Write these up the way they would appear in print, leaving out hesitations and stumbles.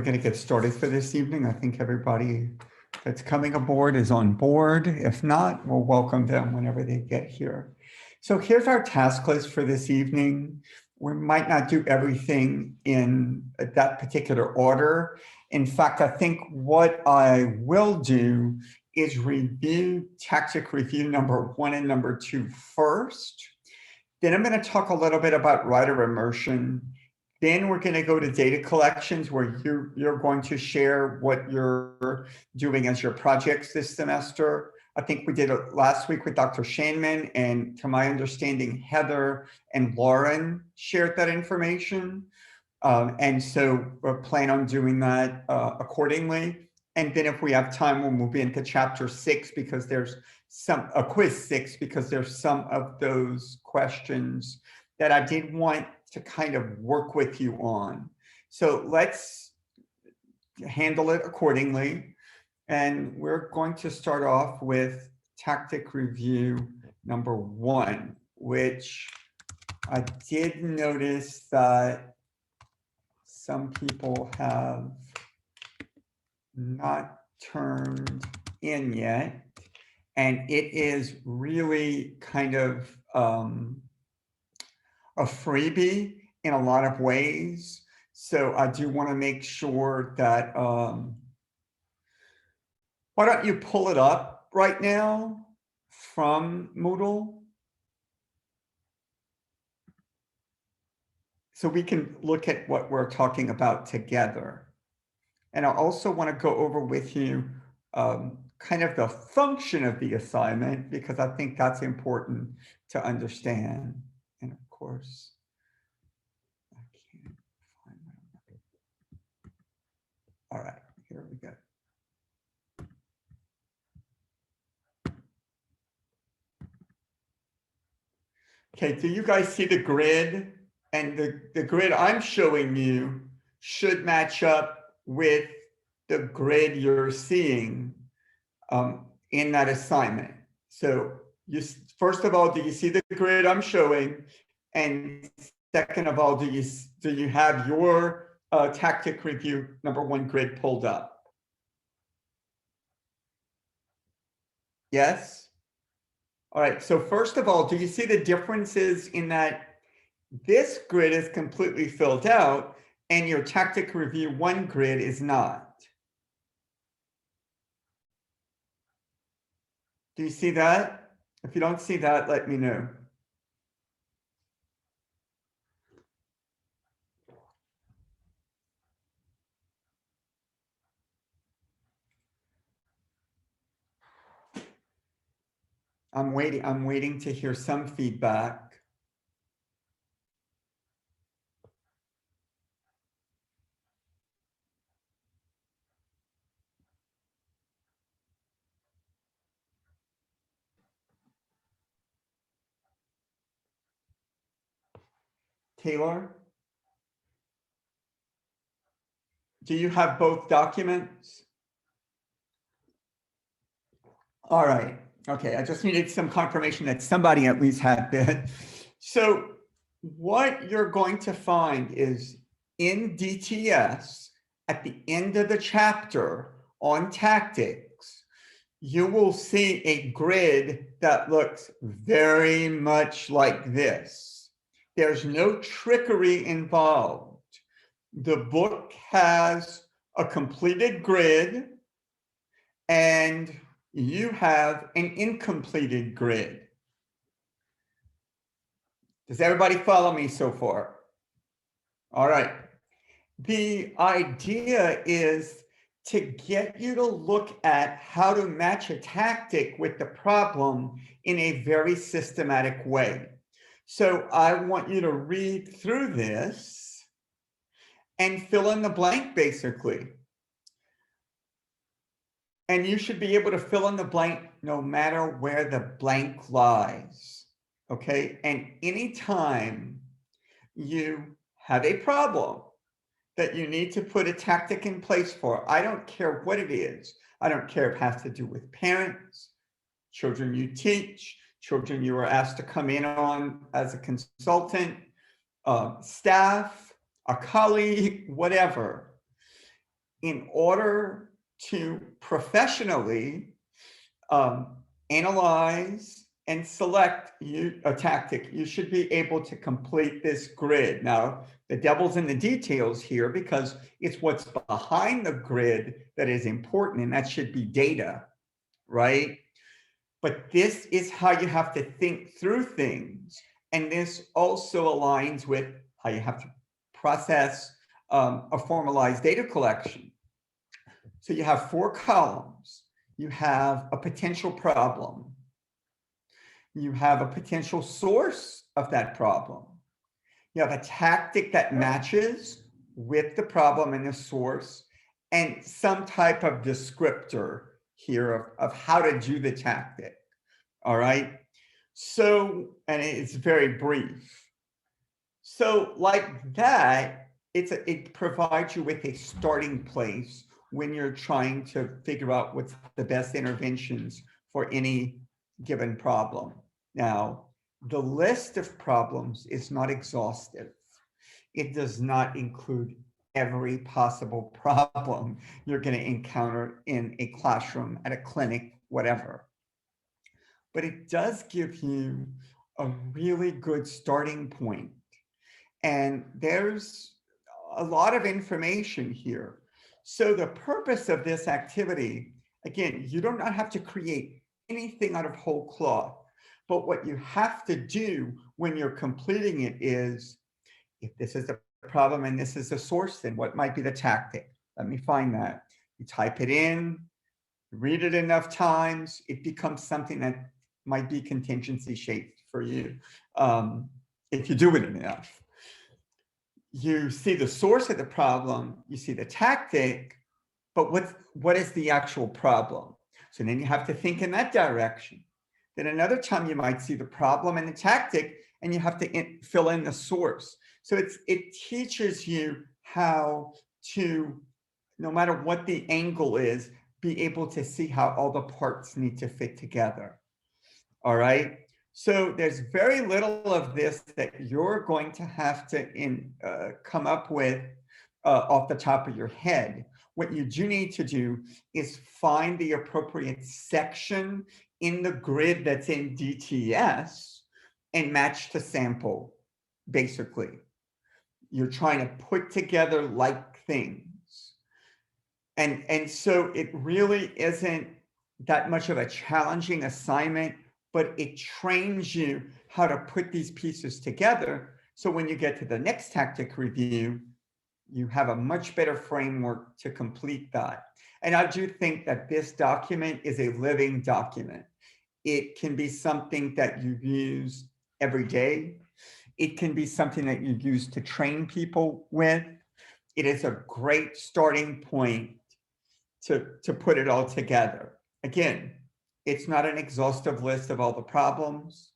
going to get started for this evening. I think everybody that's coming aboard is on board. If not, we'll welcome them whenever they get here. So here's our task list for this evening. We might not do everything in that particular order. In fact, I think what I will do is review tactic review number 1 and number 2 first. Then I'm going to talk a little bit about writer immersion. Then we're going to go to data collections, where you're going to share what you're doing as your projects this semester. I think we did it last week with Dr. Shainman, and to my understanding, Heather and Lauren shared that information. And so we'll plan on doing that accordingly. And then if we have time, we'll move into chapter 6, because there's quiz 6, because there's some of those questions that I did want to kind of work with you on. So let's handle it accordingly. And we're going to start off with tactic review number 1, which I did notice that some people have not turned in yet. And it is really kind of a freebie in a lot of ways. So I do want to make sure that, why don't you pull it up right now from Moodle? So we can look at what we're talking about together. And I also want to go over with you kind of the function of the assignment, because I think that's important to understand. And of course, I can't find my. All right, here we go. Okay, do you guys see the grid? And the grid I'm showing you should match up with the grid you're seeing in that assignment. So first of all, do you see the grid I'm showing? And second of all, do you have your tactic review number 1 grid pulled up? Yes? All right, so first of all, do you see the differences in that this grid is completely filled out and your tactic review 1 grid is not? Do you see that? If you don't see that, let me know. I'm waiting to hear some feedback. Taylor, do you have both documents? All right. Okay, I just needed some confirmation that somebody at least had that. So what you're going to find is in DTS, at the end of the chapter on tactics, you will see a grid that looks very much like this. There's no trickery involved. The book has a completed grid, and you have an incompleted grid. Does everybody follow me so far? All right. The idea is to get you to look at how to match a tactic with the problem in a very systematic way. So I want you to read through this and fill in the blank, basically. And you should be able to fill in the blank no matter where the blank lies, okay? And anytime you have a problem that you need to put a tactic in place for, I don't care what it is. I don't care if it has to do with parents, children you teach, children you are asked to come in on as a consultant, staff, a colleague, whatever. in order to professionally analyze and select a tactic, you should be able to complete this grid. Now, the devil's in the details here because it's what's behind the grid that is important, and that should be data, right? But this is how you have to think through things. And this also aligns with how you have to process a formalized data collection. So you have 4 columns. You have a potential problem. You have a potential source of that problem. You have a tactic that matches with the problem and the source, and some type of descriptor here of how to do the tactic. All right. So, and it's very brief. So like that, it provides you with a starting place when you're trying to figure out what's the best interventions for any given problem. Now, the list of problems is not exhaustive. It does not include every possible problem you're going to encounter in a classroom, at a clinic, whatever. But it does give you a really good starting point. And there's a lot of information here. So the purpose of this activity, again, you do not have to create anything out of whole cloth. But what you have to do when you're completing it is, if this is the problem and this is the source, then what might be the tactic? Let me find that. You type it in, read it enough times, it becomes something that might be contingency shaped for you if you do it enough. You see the source of the problem, you see the tactic, but what is the actual problem? So then you have to think in that direction. Then another time you might see the problem and the tactic, and you have to fill in the source. So it teaches you how to, no matter what the angle is, be able to see how all the parts need to fit together. All right. So there's very little of this that you're going to have to come up with off the top of your head. What you do need to do is find the appropriate section in the grid that's in DTS and match the sample, basically. You're trying to put together like things. And so it really isn't that much of a challenging assignment, but it trains you how to put these pieces together. So when you get to the next tactic review, you have a much better framework to complete that. And I do think that this document is a living document. It can be something that you use every day. It can be something that you use to train people with. It is a great starting point to put it all together. Again, it's not an exhaustive list of all the problems.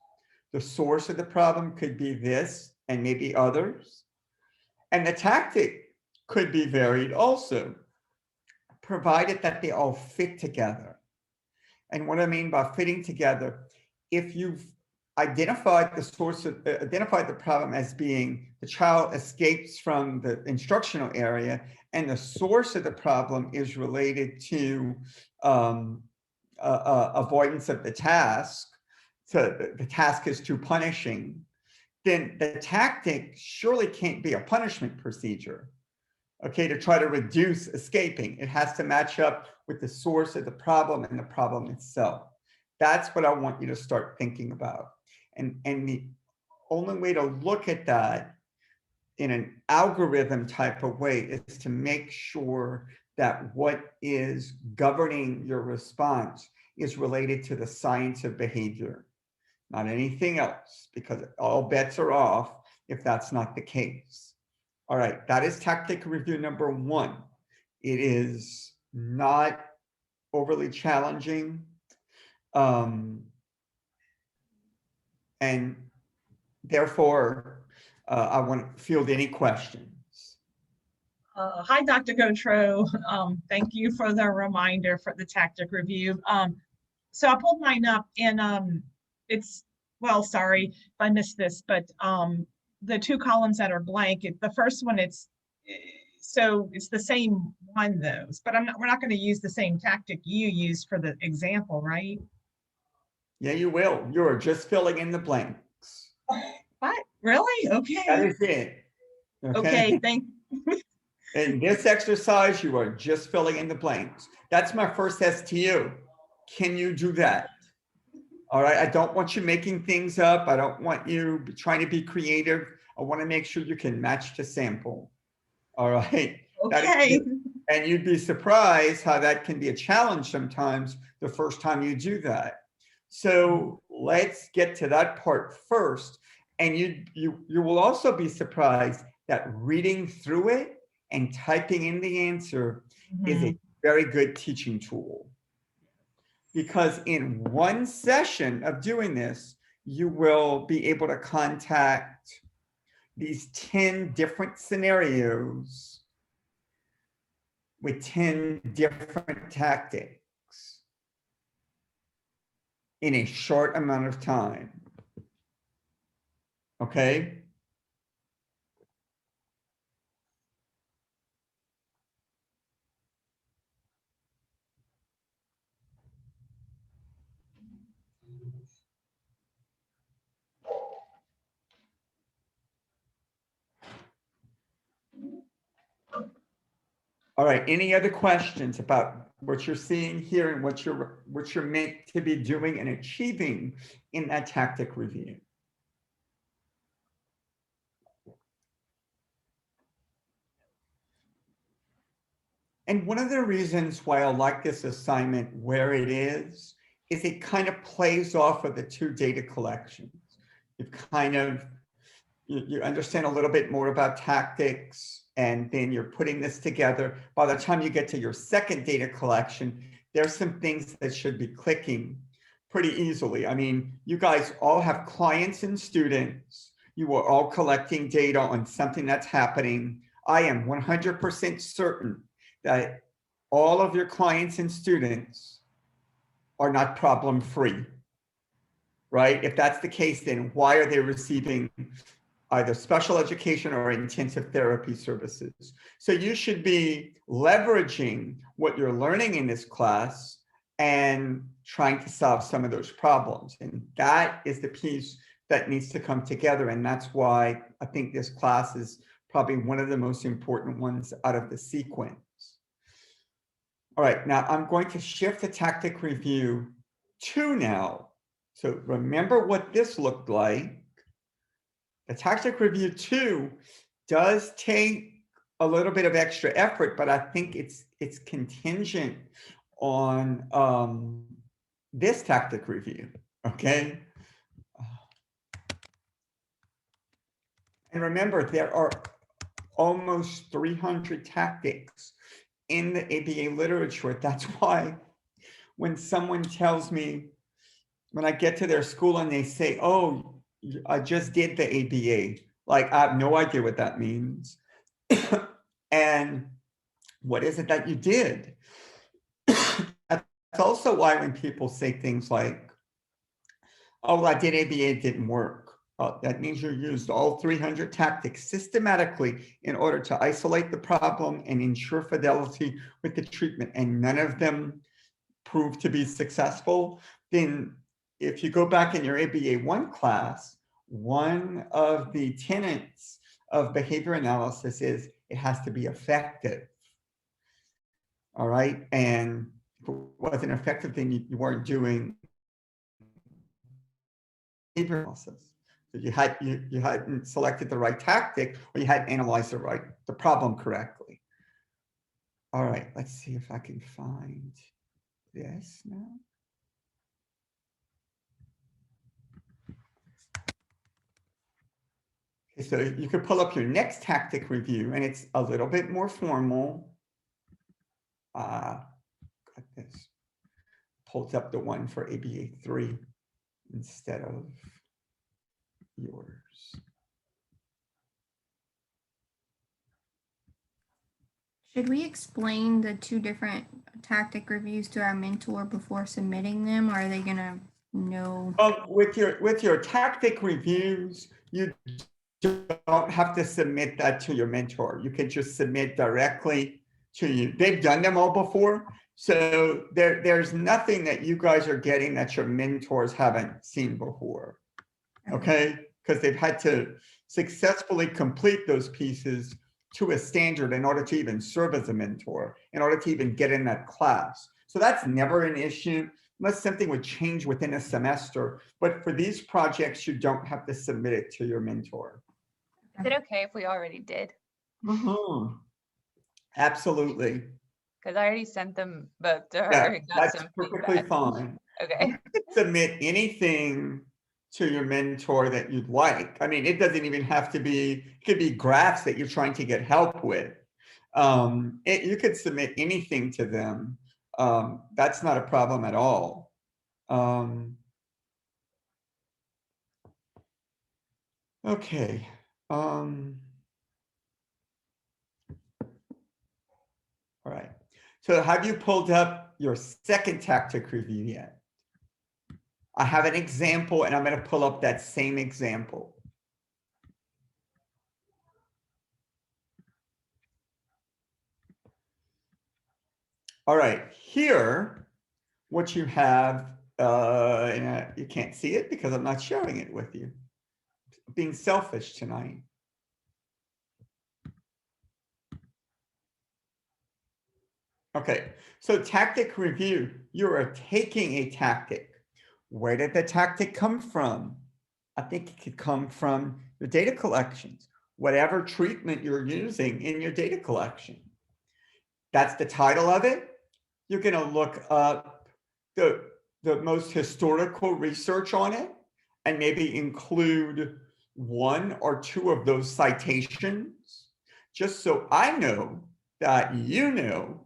The source of the problem could be this and maybe others. And the tactic could be varied also, provided that they all fit together. And what I mean by fitting together, if you've identified the source of, identified the problem as being the child escapes from the instructional area, and the source of the problem is related to avoidance of the task, so the task is too punishing, then the tactic surely can't be a punishment procedure, okay, to try to reduce escaping. It has to match up with the source of the problem and the problem itself. That's what I want you to start thinking about. And the only way to look at that in an algorithm type of way is to make sure that what is governing your response is related to the science of behavior, not anything else, because all bets are off if that's not the case. All right, that is tactic review number 1. It is not overly challenging. And therefore, I want to field any questions. Hi, Dr. Gautreaux. Thank you for the reminder for the tactic review. So I pulled mine up and it's, well, sorry if I missed this, but the 2 columns that are blank, the first one, it's So it's the same one, those, but we're not going to use the same tactic you used for the example, right? Yeah, you will. You're just filling in the blanks. What? Really? That Okay. is it. Okay. Okay. In this exercise, you are just filling in the blanks. That's my first test to you. Can you do that? All right. I don't want you making things up. I don't want you trying to be creative. I want to make sure you can match the sample. All right. That is Okay. it. And you'd be surprised how that can be a challenge sometimes the first time you do that. So let's get to that part first. And you will also be surprised that reading through it and typing in the answer is a very good teaching tool. Because in one session of doing this, you will be able to contact these 10 different scenarios with 10 different tactics in a short amount of time. Okay? All right, any other questions about what you're seeing here and what you're meant to be doing and achieving in that tactic review? And one of the reasons why I like this assignment where it is it kind of plays off of the two data collections. You've kind of, you understand a little bit more about tactics, and then you're putting this together. By the time you get to your second data collection, there's some things that should be clicking pretty easily. I mean, you guys all have clients and students. You are all collecting data on something that's happening. I am 100% certain that all of your clients and students are not problem-free, right? If that's the case, then why are they receiving either special education or intensive therapy services? So you should be leveraging what you're learning in this class and trying to solve some of those problems. And that is the piece that needs to come together. And that's why I think this class is probably one of the most important ones out of the sequence. All right, now I'm going to shift the tactic review 2 now. So remember what this looked like. The tactic review 2 does take a little bit of extra effort, but I think it's contingent on this tactic review, okay? And remember, there are almost 300 tactics in the ABA literature. That's why when someone tells me, when I get to their school and they say, oh, I just did the ABA, like I have no idea what that means. And what is it that you did? That's also why when people say things like, oh, well, I did ABA, it didn't work. That means you used all 300 tactics systematically in order to isolate the problem and ensure fidelity with the treatment, and none of them proved to be successful. Then if you go back in your ABA 1 class, one of the tenets of behavior analysis is it has to be effective. All right. And if it wasn't effective, then you weren't doing behavior analysis. So you hadn't selected the right tactic, or you hadn't analyzed the problem correctly. All right, let's see if I can find this now. Okay, so you could pull up your next tactic review, and it's a little bit more formal. Got this. Pulls up the one for ABA 3 instead of yours. Should we explain the two different tactic reviews to our mentor before submitting them? Or are they gonna know? With your tactic reviews, you don't have to submit that to your mentor. You can just submit directly to you. They've done them all before. So there's nothing that you guys are getting that your mentors haven't seen before. Okay? Because they've had to successfully complete those pieces to a standard in order to even serve as a mentor, in order to even get in that class. So that's never an issue, unless something would change within a semester. But for these projects, you don't have to submit it to your mentor. Is it okay if we already did? Absolutely. Because I already sent them both to her. Yeah, and got that's some perfectly feedback. fine. Okay. You can submit anything to your mentor that you'd like. I mean, it doesn't even have to be, it could be graphs that you're trying to get help with. You could submit anything to them. That's not a problem at all. Okay. All right. So have you pulled up your second tactic review yet? I have an example and I'm going to pull up that same example. All right, here, what you have, and you can't see it because I'm not sharing it with you. Being selfish tonight. Okay, so tactic review, you are taking a tactic. Where did the tactic come from? I think it could come from your data collections, whatever treatment you're using in your data collection. That's the title of it. You're going to look up the most historical research on it and maybe include 1 or 2 of those citations, just so I know that you know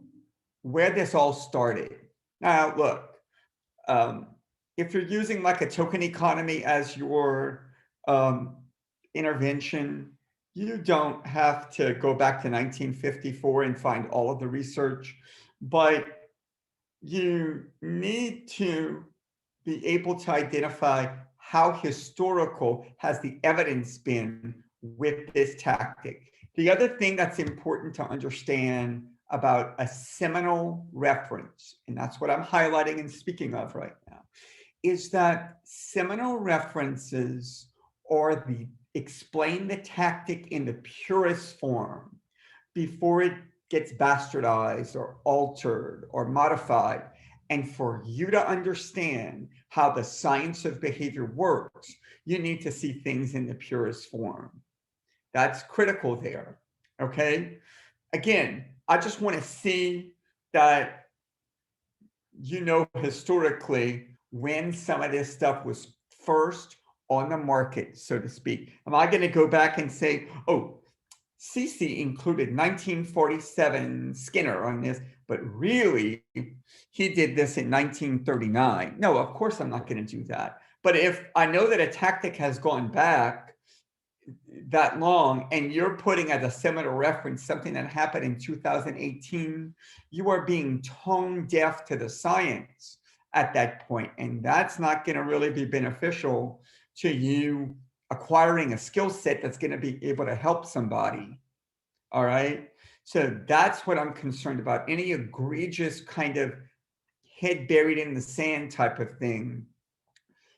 where this all started. Now, look, if you're using like a token economy as your intervention, you don't have to go back to 1954 and find all of the research, but you need to be able to identify how historical has the evidence been with this tactic. The other thing that's important to understand about a seminal reference, and that's what I'm highlighting and speaking of right now, is that seminal references are the explain the tactic in the purest form before it gets bastardized or altered or modified. And for you to understand how the science of behavior works, you need to see things in the purest form. That's critical there, okay? Again, I just want to see that you know historically when some of this stuff was first on the market, so to speak. Am I going to go back and say, oh, CC included 1947 Skinner on this, but really he did this in 1939? No, of course I'm not going to do that. But if I know that a tactic has gone back that long and you're putting as a seminal reference something that happened in 2018, you are being tone deaf to the science at that point, and that's not going to really be beneficial to you acquiring a skill set that's going to be able to help somebody. All right, so that's what I'm concerned about. Any egregious kind of head buried in the sand type of thing.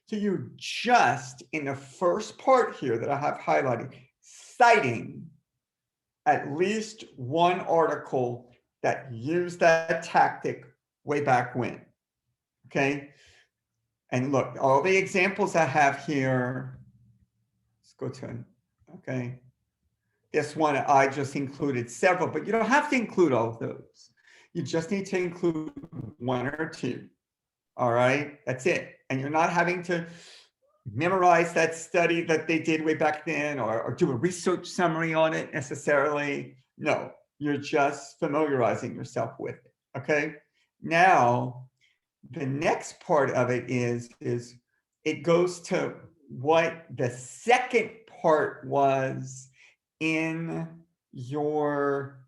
So you're just in the first part here that I have highlighted, citing at least 1 article that used that tactic way back when. Okay. And look, all the examples I have here, let's go to, okay. This one, I just included several, but you don't have to include all of those. You just need to include 1 or 2. All right, that's it. And you're not having to memorize that study that they did way back then or do a research summary on it necessarily. No, you're just familiarizing yourself with it. Okay. Now, the next part of it is it goes to what the second part was in your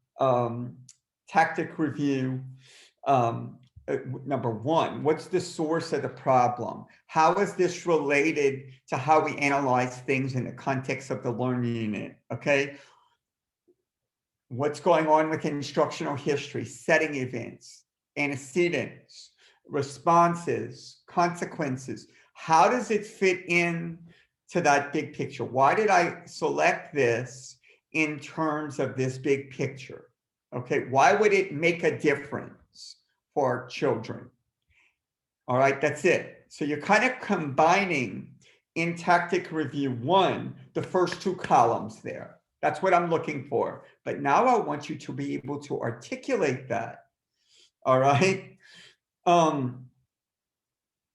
tactic review number one, what's the source of the problem? How is this related to how we analyze things in the context of the learn unit? Okay. What's going on with instructional history, setting events, antecedents, responses, consequences? How does it fit in to that big picture? Why did I select this in terms of this big picture? Okay, why would it make a difference for children? All right, that's it. So you're kind of combining in tactic review 1, the first 2 columns there. That's what I'm looking for. But now I want you to be able to articulate that. All right. And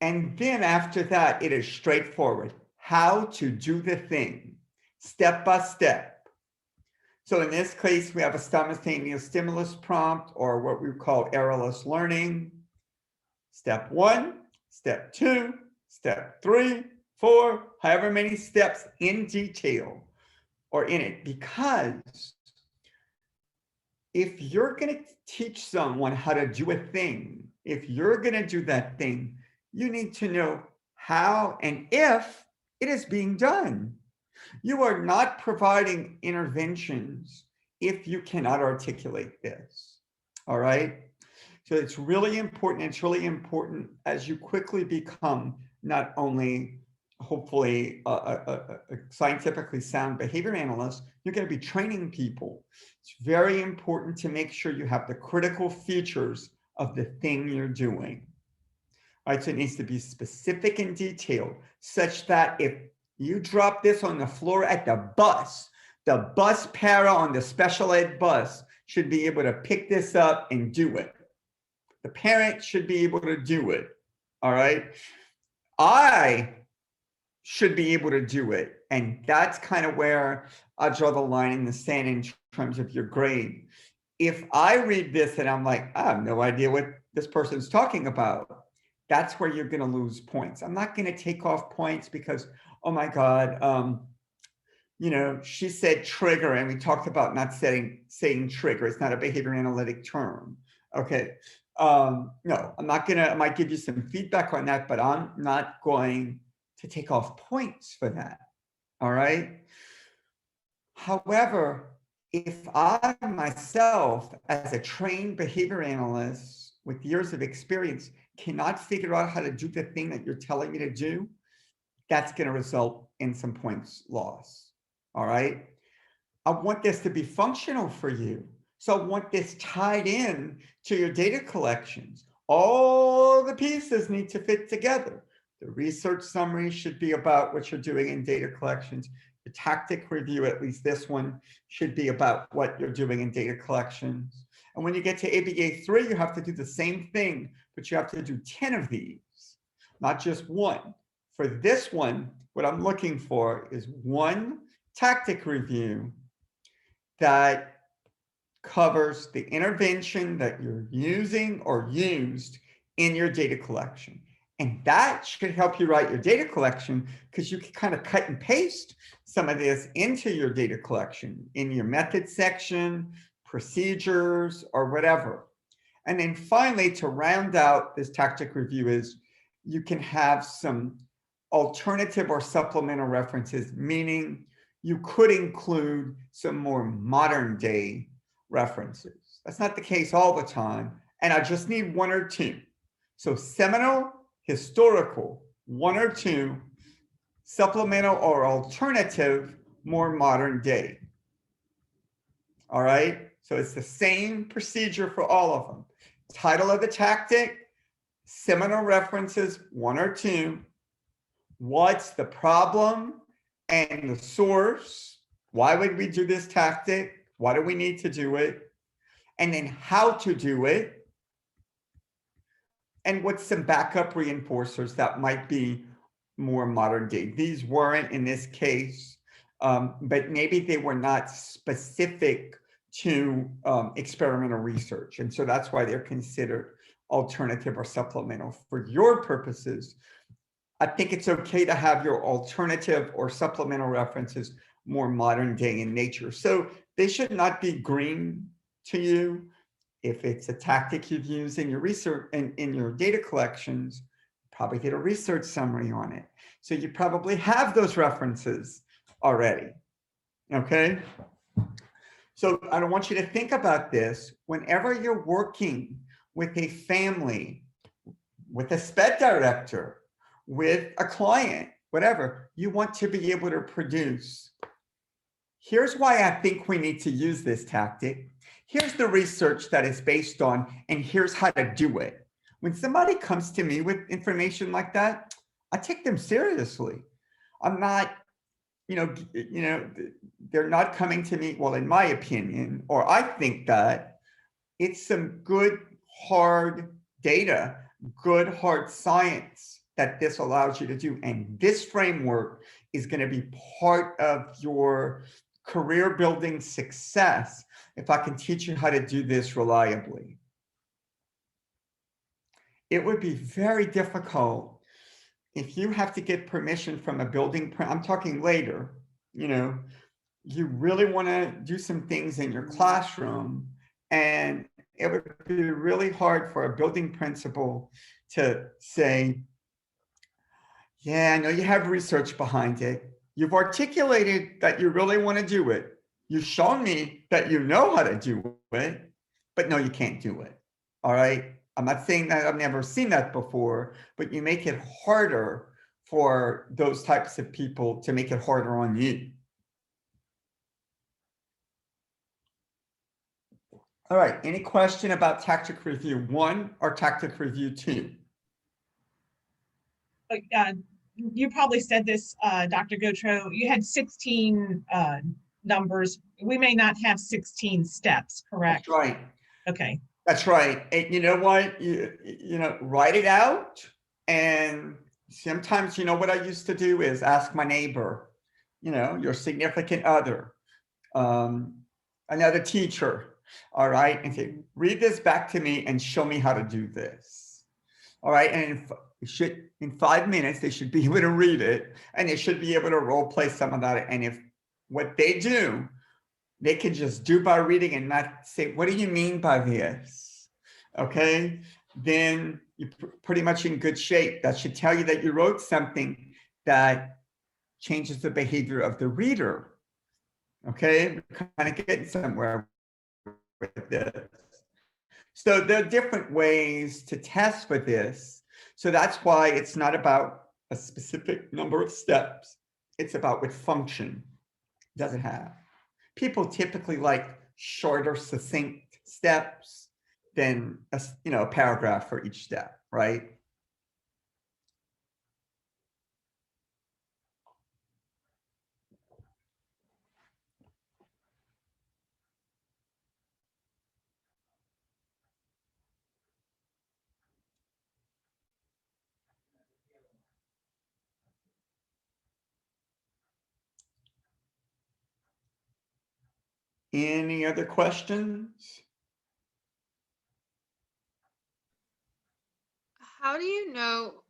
then after that, it is straightforward. How to do the thing, step by step. So in this case, we have a simultaneous stimulus prompt, or what we call errorless learning. Step 1, step 2, step 3, 4, however many steps in detail or in it, because if you're going to teach someone how to do a thing, if you're going to do that thing, you need to know how and if it is being done. You are not providing interventions if you cannot articulate this. All right. So it's really important. It's really important as you quickly become not only hopefully a scientifically sound behavior analyst, you're going to be training people. It's very important to make sure you have the critical features of the thing you're doing. All right, so it needs to be specific and detailed, such that if you drop this on the floor at the bus para on the special ed bus should be able to pick this up and do it. The parent should be able to do it. All right. I should be able to do it. And that's kind of where I draw the line in the sand in terms of your grade. If I read this and I'm like, I have no idea what this person's talking about, that's where you're going to lose points. I'm not going to take off points because, oh my God, you know, she said trigger, and we talked about not saying trigger. It's not a behavior analytic term. Okay. No, I'm not gonna, I might give you some feedback on that, but I'm not going to take off points for that. All right. However, if I myself, as a trained behavior analyst with years of experience, cannot figure out how to do the thing that you're telling me to do, that's going to result in some points loss. All right. I want this to be functional for you. So I want this tied in to your data collections. All the pieces need to fit together. The research summary should be about what you're doing in data collections. The tactic review, at least this one, should be about what you're doing in data collections. And when you get to ABA 3, you have to do the same thing, but you have to do 10 of these, not just one. For this one, what I'm looking for is one tactic review that covers the intervention that you're using or used in your data collection. And that should help you write your data collection, because you can kind of cut and paste some of this into your data collection in your method section, procedures, or whatever. And then finally, to round out this tactic review, is you can have some alternative or supplemental references, meaning you could include some more modern day references. That's not the case all the time. And I just need one or two. So seminal, historical, one or two, supplemental or alternative, more modern day. All right. So it's the same procedure for all of them. Title of the tactic, seminal references, one or two. What's the problem and the source? Why would we do this tactic? Why do we need to do it? And then how to do it. And what's some backup reinforcers that might be more modern day. These weren't in this case, but maybe they were not specific to experimental research. And so that's why they're considered alternative or supplemental. For your purposes, I think it's okay to have your alternative or supplemental references more modern day in nature. So they should not be green to you. If it's a tactic you've used in your research and in your data collections, probably get a research summary on it. So you probably have those references already. Okay. So I don't want you to think about this whenever you're working with a family, with a SPED director, with a client, whatever, you want to be able to produce. Here's why I think we need to use this tactic. Here's the research that is based on, and here's how to do it. When somebody comes to me with information like that, I take them seriously. I'm not, they're not coming to me, well, in my opinion, or I think that it's some good, hard data, good, hard science that this allows you to do. And this framework is going to be part of your career building success if I can teach you how to do this reliably. It would be very difficult if you have to get permission from a building, I'm talking later, you really want to do some things in your classroom, and it would be really hard for a building principal to say, yeah, I know you have research behind it. You've articulated that you really want to do it. You've shown me that you know how to do it, but no, you can't do it. All right. I'm not saying that I've never seen that before, but you make it harder for those types of people to make it harder on you. All right. Any question about tactic review 1 or tactic review 2? You probably said this, Dr. Gautreaux, you had 16 numbers. We may not have 16 steps, correct? That's right. Okay. That's right. And you know what? Write it out. And sometimes, what I used to do is ask my neighbor, your significant other, another teacher, all right, and say, read this back to me and show me how to do this. All right. And in 5 minutes, they should be able to read it, and they should be able to role play some of that. And if what they do, they can just do by reading and not say, what do you mean by this? Okay, then you're pretty much in good shape. That should tell you that you wrote something that changes the behavior of the reader. Okay, we're kind of getting somewhere with this. So there are different ways to test for this. So that's why it's not about a specific number of steps. It's about what function does it have. People typically like shorter, succinct steps than a paragraph for each step, right? Any other questions? How do you know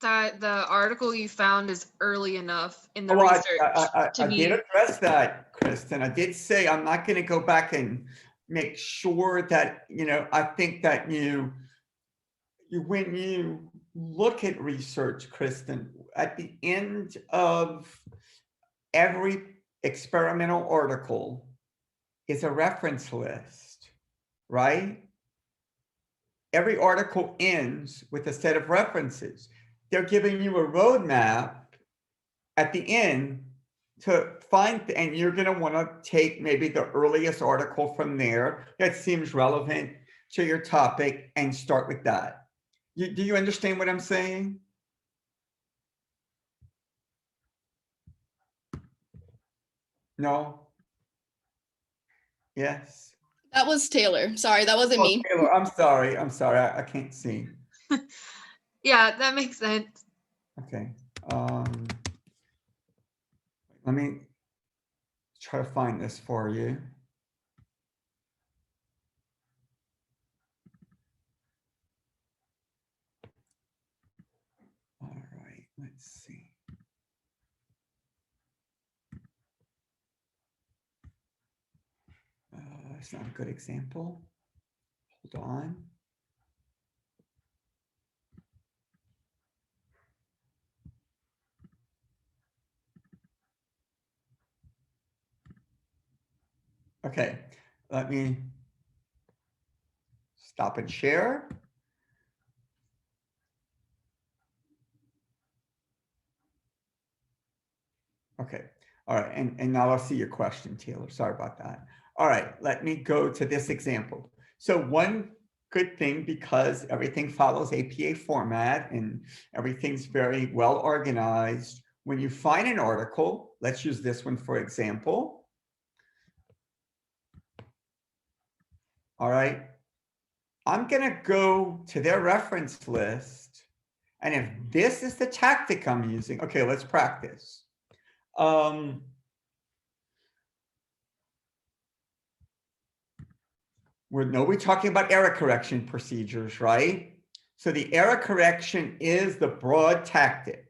that the article you found is early enough in the Well, research to I be? did address that, Kristen. I did say I'm not going to go back and make sure that, I think that when you look at research, Kristen, at the end of every experimental article is a reference list, right? Every article ends with a set of references. They're giving you a roadmap at the end to find, and you're going to want to take maybe the earliest article from there that seems relevant to your topic and start with that. Do you understand what I'm saying? No? Yes? That was Taylor. Sorry, that wasn't Oh, me. Taylor, I'm sorry. I can't see. Yeah, that makes sense. Okay. Let me try to find this for you. All right, let's see. It's not a good example. on. Okay, let me stop and share. Okay, all right, and now I'll see your question, Taylor. Sorry about that. All right, let me go to this example. So one good thing, because everything follows APA format and everything's very well organized, when you find an article, let's use this one for example. All right, I'm gonna go to their reference list. And if this is the tactic I'm using, okay, let's practice. We're talking about error correction procedures, right? So the error correction is the broad tactic,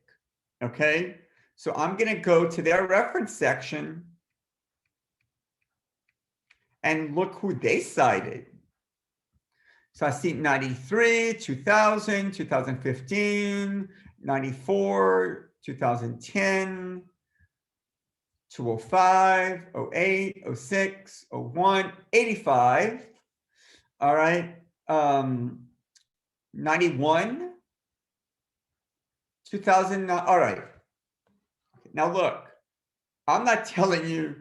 okay? So I'm gonna go to their reference section and look who they cited. So I see 93, 2000, 2015, 94, 2010, 205, 08, 06, 01, 85. All right. 91, 2009. All right. Now look, I'm not telling you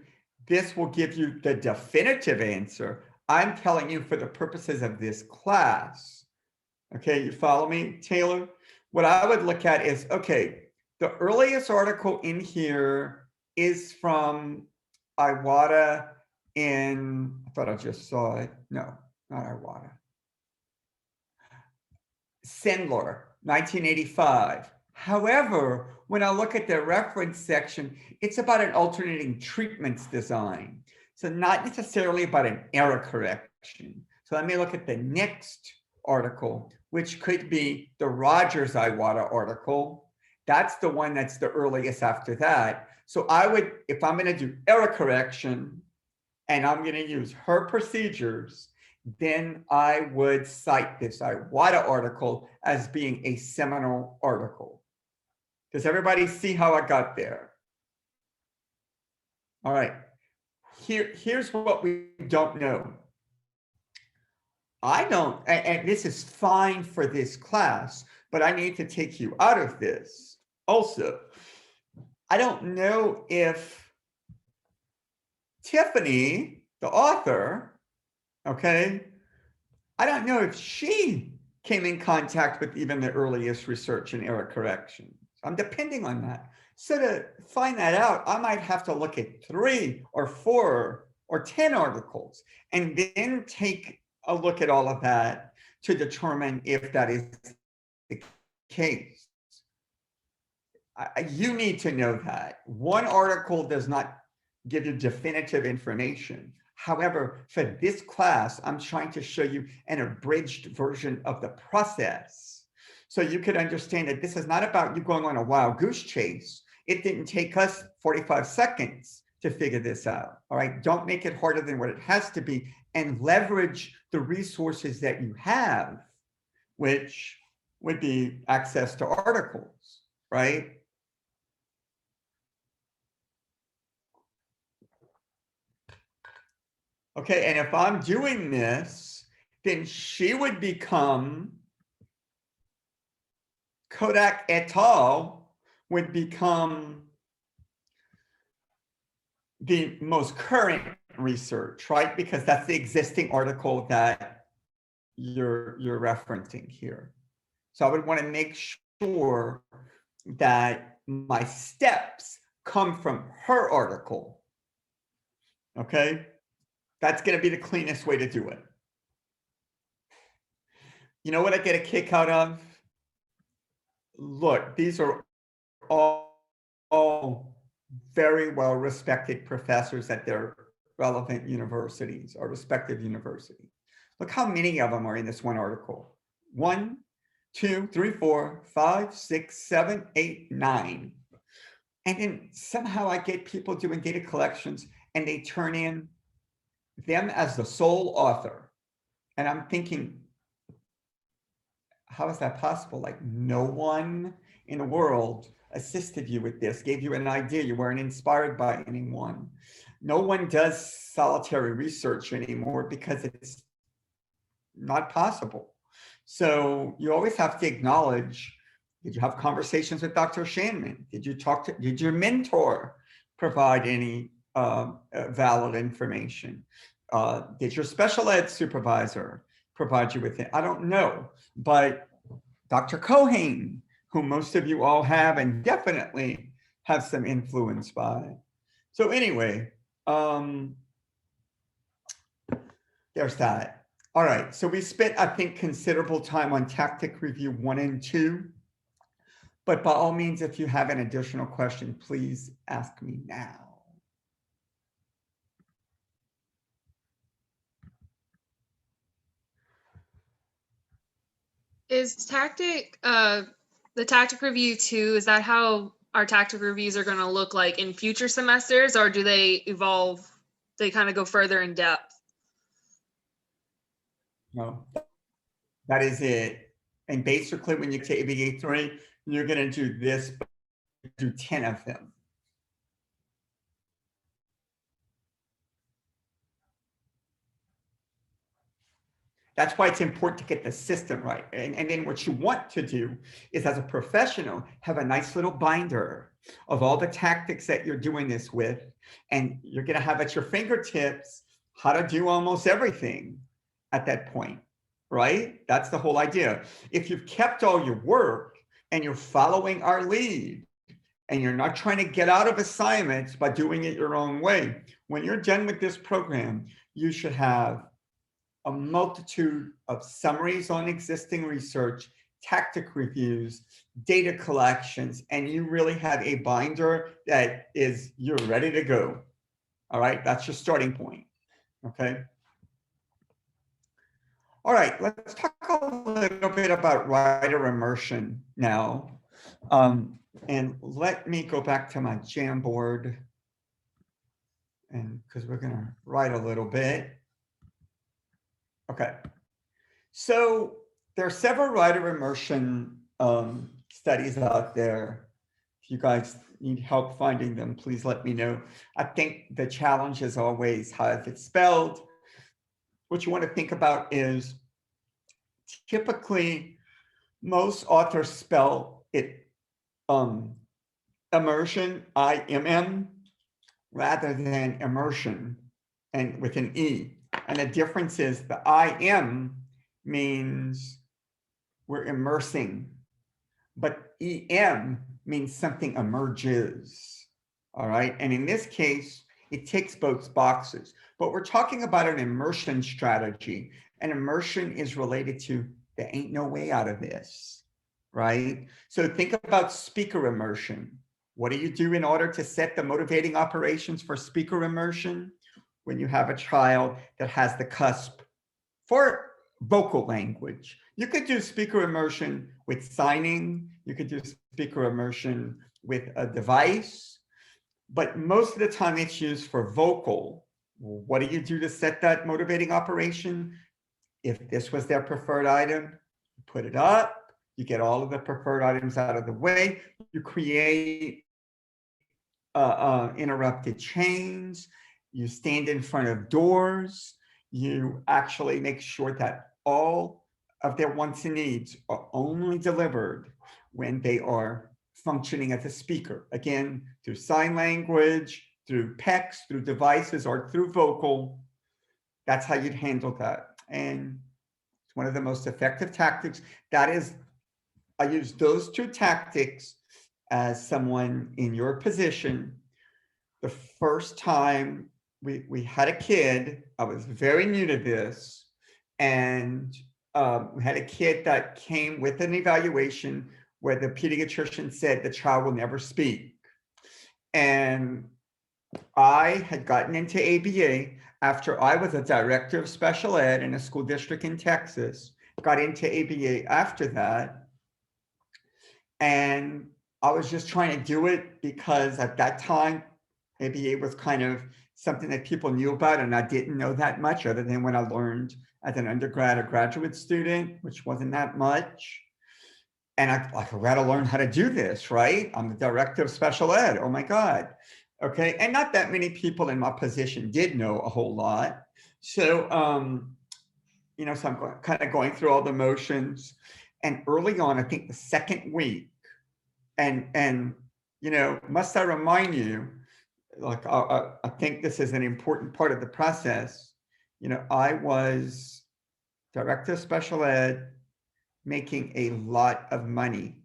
this will give you the definitive answer. I'm telling you for the purposes of this class. Okay, you follow me, Taylor? What I would look at is, okay, the earliest article in here is from Iwata in, I thought I just saw it. No, not Iwata. Sendler, 1985. However, when I look at the reference section, it's about an alternating treatments design. So not necessarily about an error correction. So let me look at the next article, which could be the Rogers Iwata article. That's the one that's the earliest after that. So I would, if I'm going to do error correction and I'm going to use her procedures, then I would cite this Iwata article as being a seminal article. Does everybody see how I got there? All right. Here's what we don't know. I don't, and this is fine for this class, but I need to take you out of this also. I don't know if Tiffany, the author, okay, I don't know if she came in contact with even the earliest research in error correction. I'm depending on that. So to find that out, I might have to look at 3 or 4 or 10 articles and then take a look at all of that to determine if that is the case. You need to know that. One article does not give you definitive information. However, for this class, I'm trying to show you an abridged version of the process. So you could understand that this is not about you going on a wild goose chase. It didn't take us 45 seconds to figure this out. All right, don't make it harder than what it has to be, and leverage the resources that you have, which would be access to articles, right? Okay, and if I'm doing this, then she would become, Kodak et al. Would become the most current research, right? Because that's the existing article that you're referencing here. So I would want to make sure that my steps come from her article. Okay, that's going to be the cleanest way to do it. You know what I get a kick out of? Look, these are all very well respected professors at their relevant universities or respective universities. Look how many of them are in this one article. 1, 2, 3, 4, 5, 6, 7, 8, 9. And then somehow I get people doing data collections and they turn in them as the sole author. And I'm thinking, how is that possible? Like no one in the world assisted you with this, gave you an idea, you weren't inspired by anyone. No one does solitary research anymore because it's not possible. So you always have to acknowledge, did you have conversations with Dr. Shanman? Did your mentor provide any valid information? Did your special ed supervisor provide you with it? I don't know, but Dr. Cohen, whom most of you all have and definitely have some influence by. So anyway, there's that. All right, so we spent, I think, considerable time on tactic review 1 and 2. But by all means, if you have an additional question, please ask me now. Is the tactic review 2, is that how our tactic reviews are going to look like in future semesters, or do they evolve? They kind of go further in depth? No, that is it. And basically, when you get to ABA 3, you're going to do this, but do 10 of them. That's why it's important to get the system right. And then what you want to do is, as a professional, have a nice little binder of all the tactics that you're doing this with. And you're going to have at your fingertips how to do almost everything at that point, right? That's the whole idea. If you've kept all your work and you're following our lead, and you're not trying to get out of assignments by doing it your own way, when you're done with this program, you should have a multitude of summaries on existing research, tactic reviews, data collections, and you really have a binder that is, you're ready to go. All right, that's your starting point, okay? All right, let's talk a little bit about writer immersion now. And let me go back to my Jamboard, and because we're gonna write a little bit. Okay, so there are several writer immersion studies out there. If you guys need help finding them, please let me know. I think the challenge is always how is it spelled. What you want to think about is typically most authors spell it immersion, IMM, rather than immersion, and with an E. And the difference is the IM means we're immersing, but EM means something emerges. All right. And in this case, it ticks both boxes. But we're talking about an immersion strategy. And immersion is related to there ain't no way out of this. Right. So think about speaker immersion. What do you do in order to set the motivating operations for speaker immersion? When you have a child that has the cusp for vocal language. You could do speaker immersion with signing. You could do speaker immersion with a device. But most of the time it's used for vocal. What do you do to set that motivating operation? If this was their preferred item, you put it up. You get all of the preferred items out of the way. You create interrupted chains. You stand in front of doors. You actually make sure that all of their wants and needs are only delivered when they are functioning as a speaker. Again, through sign language, through PECs, through devices, or through vocal. That's how you'd handle that. And it's one of the most effective tactics. That is, I use those two tactics as someone in your position. The first time we had a kid, I was very new to this, and we had a kid that came with an evaluation where the pediatrician said the child will never speak. And I had gotten into ABA after I was a director of special ed in a school district in Texas, got into ABA after that. And I was just trying to do it because at that time, ABA was kind of something that people knew about and I didn't know that much other than when I learned as an undergrad or graduate student, which wasn't that much. And I got to learn how to do this, right? I'm the director of special ed. Oh my God. Okay. And not that many people in my position did know a whole lot. So, so I'm kind of going through all the motions. And early on, I think the second week, and must I remind you, like, I think this is an important part of the process. I was director of special ed, making a lot of money,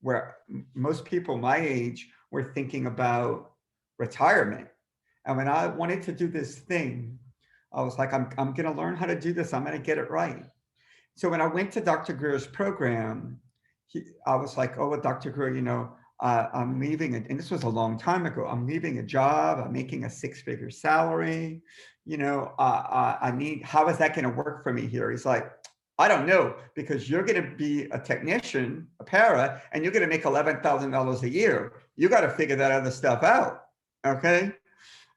where most people my age were thinking about retirement. And when I wanted to do this thing, I was like, I'm going to learn how to do this. I'm going to get it right. So when I went to Dr. Greer's program, I was like, oh, well, Dr. Greer, I'm leaving, and this was a long time ago. I'm leaving a job. I'm making a 6-figure salary. I need, how is that going to work for me here? He's like, I don't know, because you're going to be a technician, a para, and you're going to make $11,000 a year. You got to figure that other stuff out. Okay.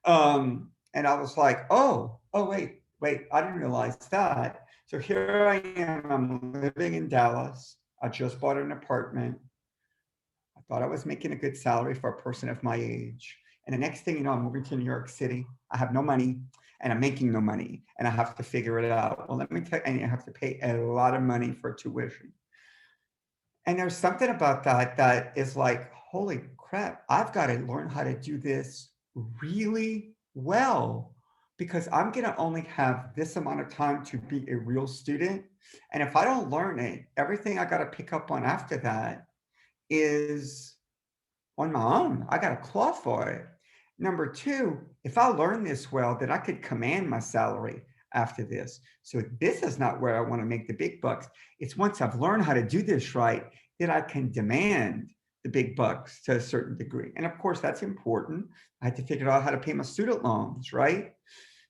And I was like, oh, wait, I didn't realize that. So here I am, I'm living in Dallas. I just bought an apartment. I thought I was making a good salary for a person of my age. And the next thing you know, I'm moving to New York City. I have no money and I'm making no money and I have to figure it out. Well, let me tell you, and you have to pay a lot of money for tuition. And there's something about that is like, holy crap, I've got to learn how to do this really well, because I'm going to only have this amount of time to be a real student. And if I don't learn it, everything I got to pick up on after that is on my own. I got to claw for it. Number two, if I learn this well, then I could command my salary after this. So this is not where I want to make the big bucks. It's once I've learned how to do this right, that I can demand the big bucks to a certain degree. And of course, that's important. I had to figure out how to pay my student loans, right?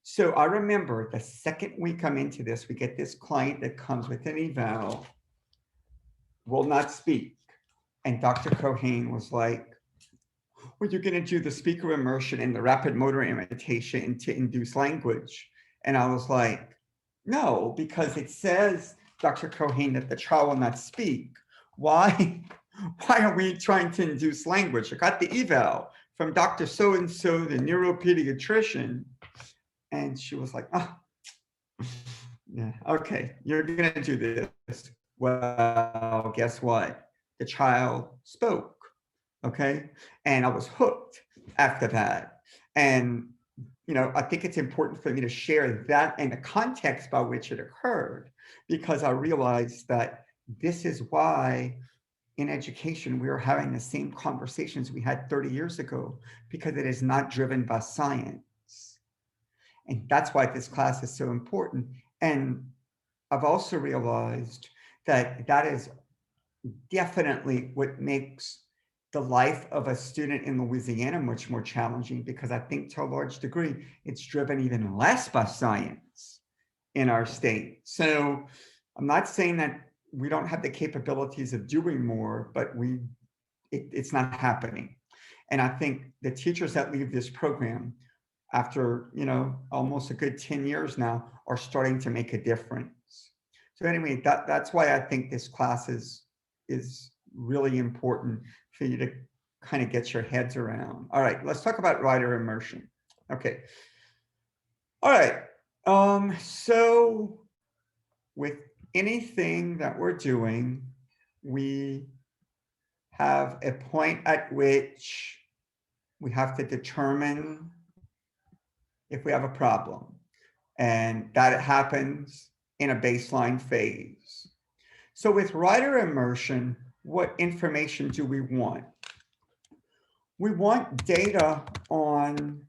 So I remember the second week I'm into this, we get this client that comes with an eval, will not speak. And Dr. Cohane was like, well, you're going to do the speaker immersion and the rapid motor imitation to induce language. And I was like, no, because it says, Dr. Cohane, that the child will not speak. Why are we trying to induce language? I got the eval from Dr. So-and-so, the neuropediatrician. And she was like, oh, yeah, okay, you're going to do this. Well, guess what? The child spoke. Okay. And I was hooked after that. And, I think it's important for me to share that and the context by which it occurred, because I realized that this is why in education we are having the same conversations we had 30 years ago, because it is not driven by science. And that's why this class is so important. And I've also realized that that is definitely what makes the life of a student in Louisiana much more challenging, because I think to a large degree, it's driven even less by science in our state. So I'm not saying that we don't have the capabilities of doing more, but it's not happening. And I think the teachers that leave this program after, almost a good 10 years now are starting to make a difference. So anyway, that's why I think this class is really important for you to kind of get your heads around. All right, let's talk about writer immersion. Okay. All right. So with anything that we're doing, we have a point at which we have to determine if we have a problem. And that happens in a baseline phase. So with writer immersion, what information do we want? We want data on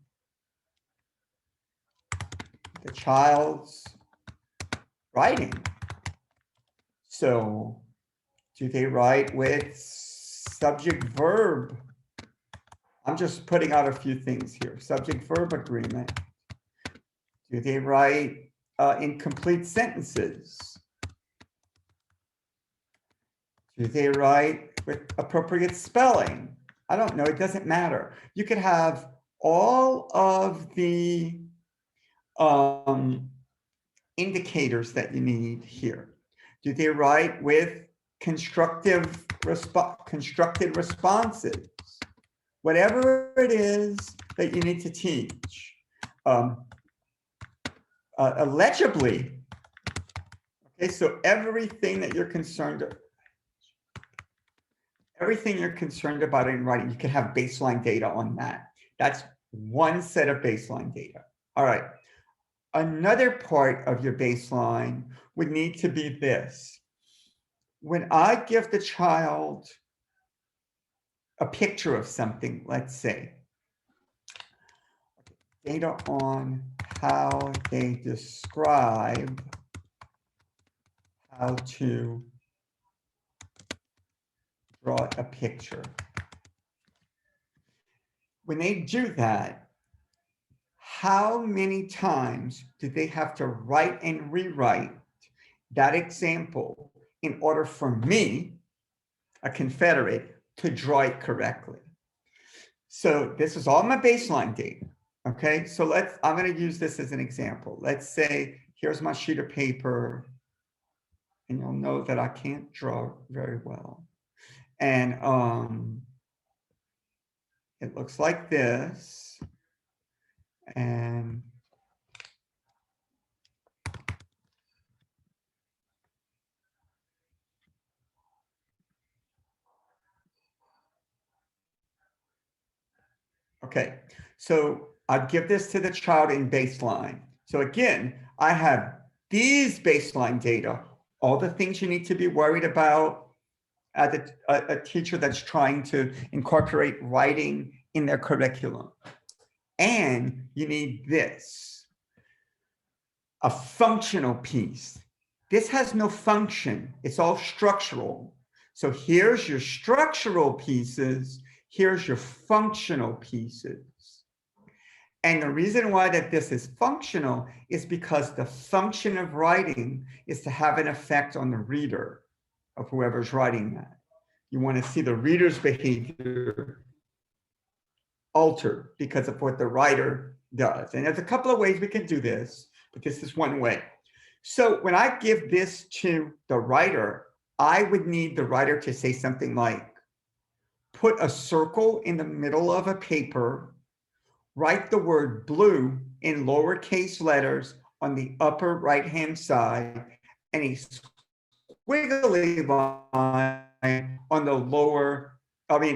the child's writing. So do they write with subject verb? I'm just putting out a few things here. Subject verb agreement. Do they write incomplete sentences? Do they write with appropriate spelling? I don't know, it doesn't matter. You could have all of the indicators that you need here. Do they write with constructed responses? Whatever it is that you need to teach. Legibly, okay, so everything you're concerned about in writing, you can have baseline data on that. That's one set of baseline data. All right. Another part of your baseline would need to be this. When I give the child a picture of something, let's say, data on how they describe how to draw a picture. When they do that, how many times do they have to write and rewrite that example in order for me, a Confederate, to draw it correctly? So this is all my baseline data. Okay, so I'm going to use this as an example. Let's say here's my sheet of paper, and you'll know that I can't draw very well. And it looks like this. And okay, so I'd give this to the child in baseline. So again, I have these baseline data, all the things you need to be worried about as a teacher that's trying to incorporate writing in their curriculum. And you need this, a functional piece. This has no function, it's all structural. So here's your structural pieces, here's your functional pieces. And the reason why that this is functional is because the function of writing is to have an effect on the reader of whoever's writing that. You want to see the reader's behavior altered because of what the writer does. And there's a couple of ways we can do this, but this is one way. So when I give this to the writer, I would need the writer to say something like, put a circle in the middle of a paper, write the word blue in lowercase letters on the upper right-hand side, and a squiggly line on the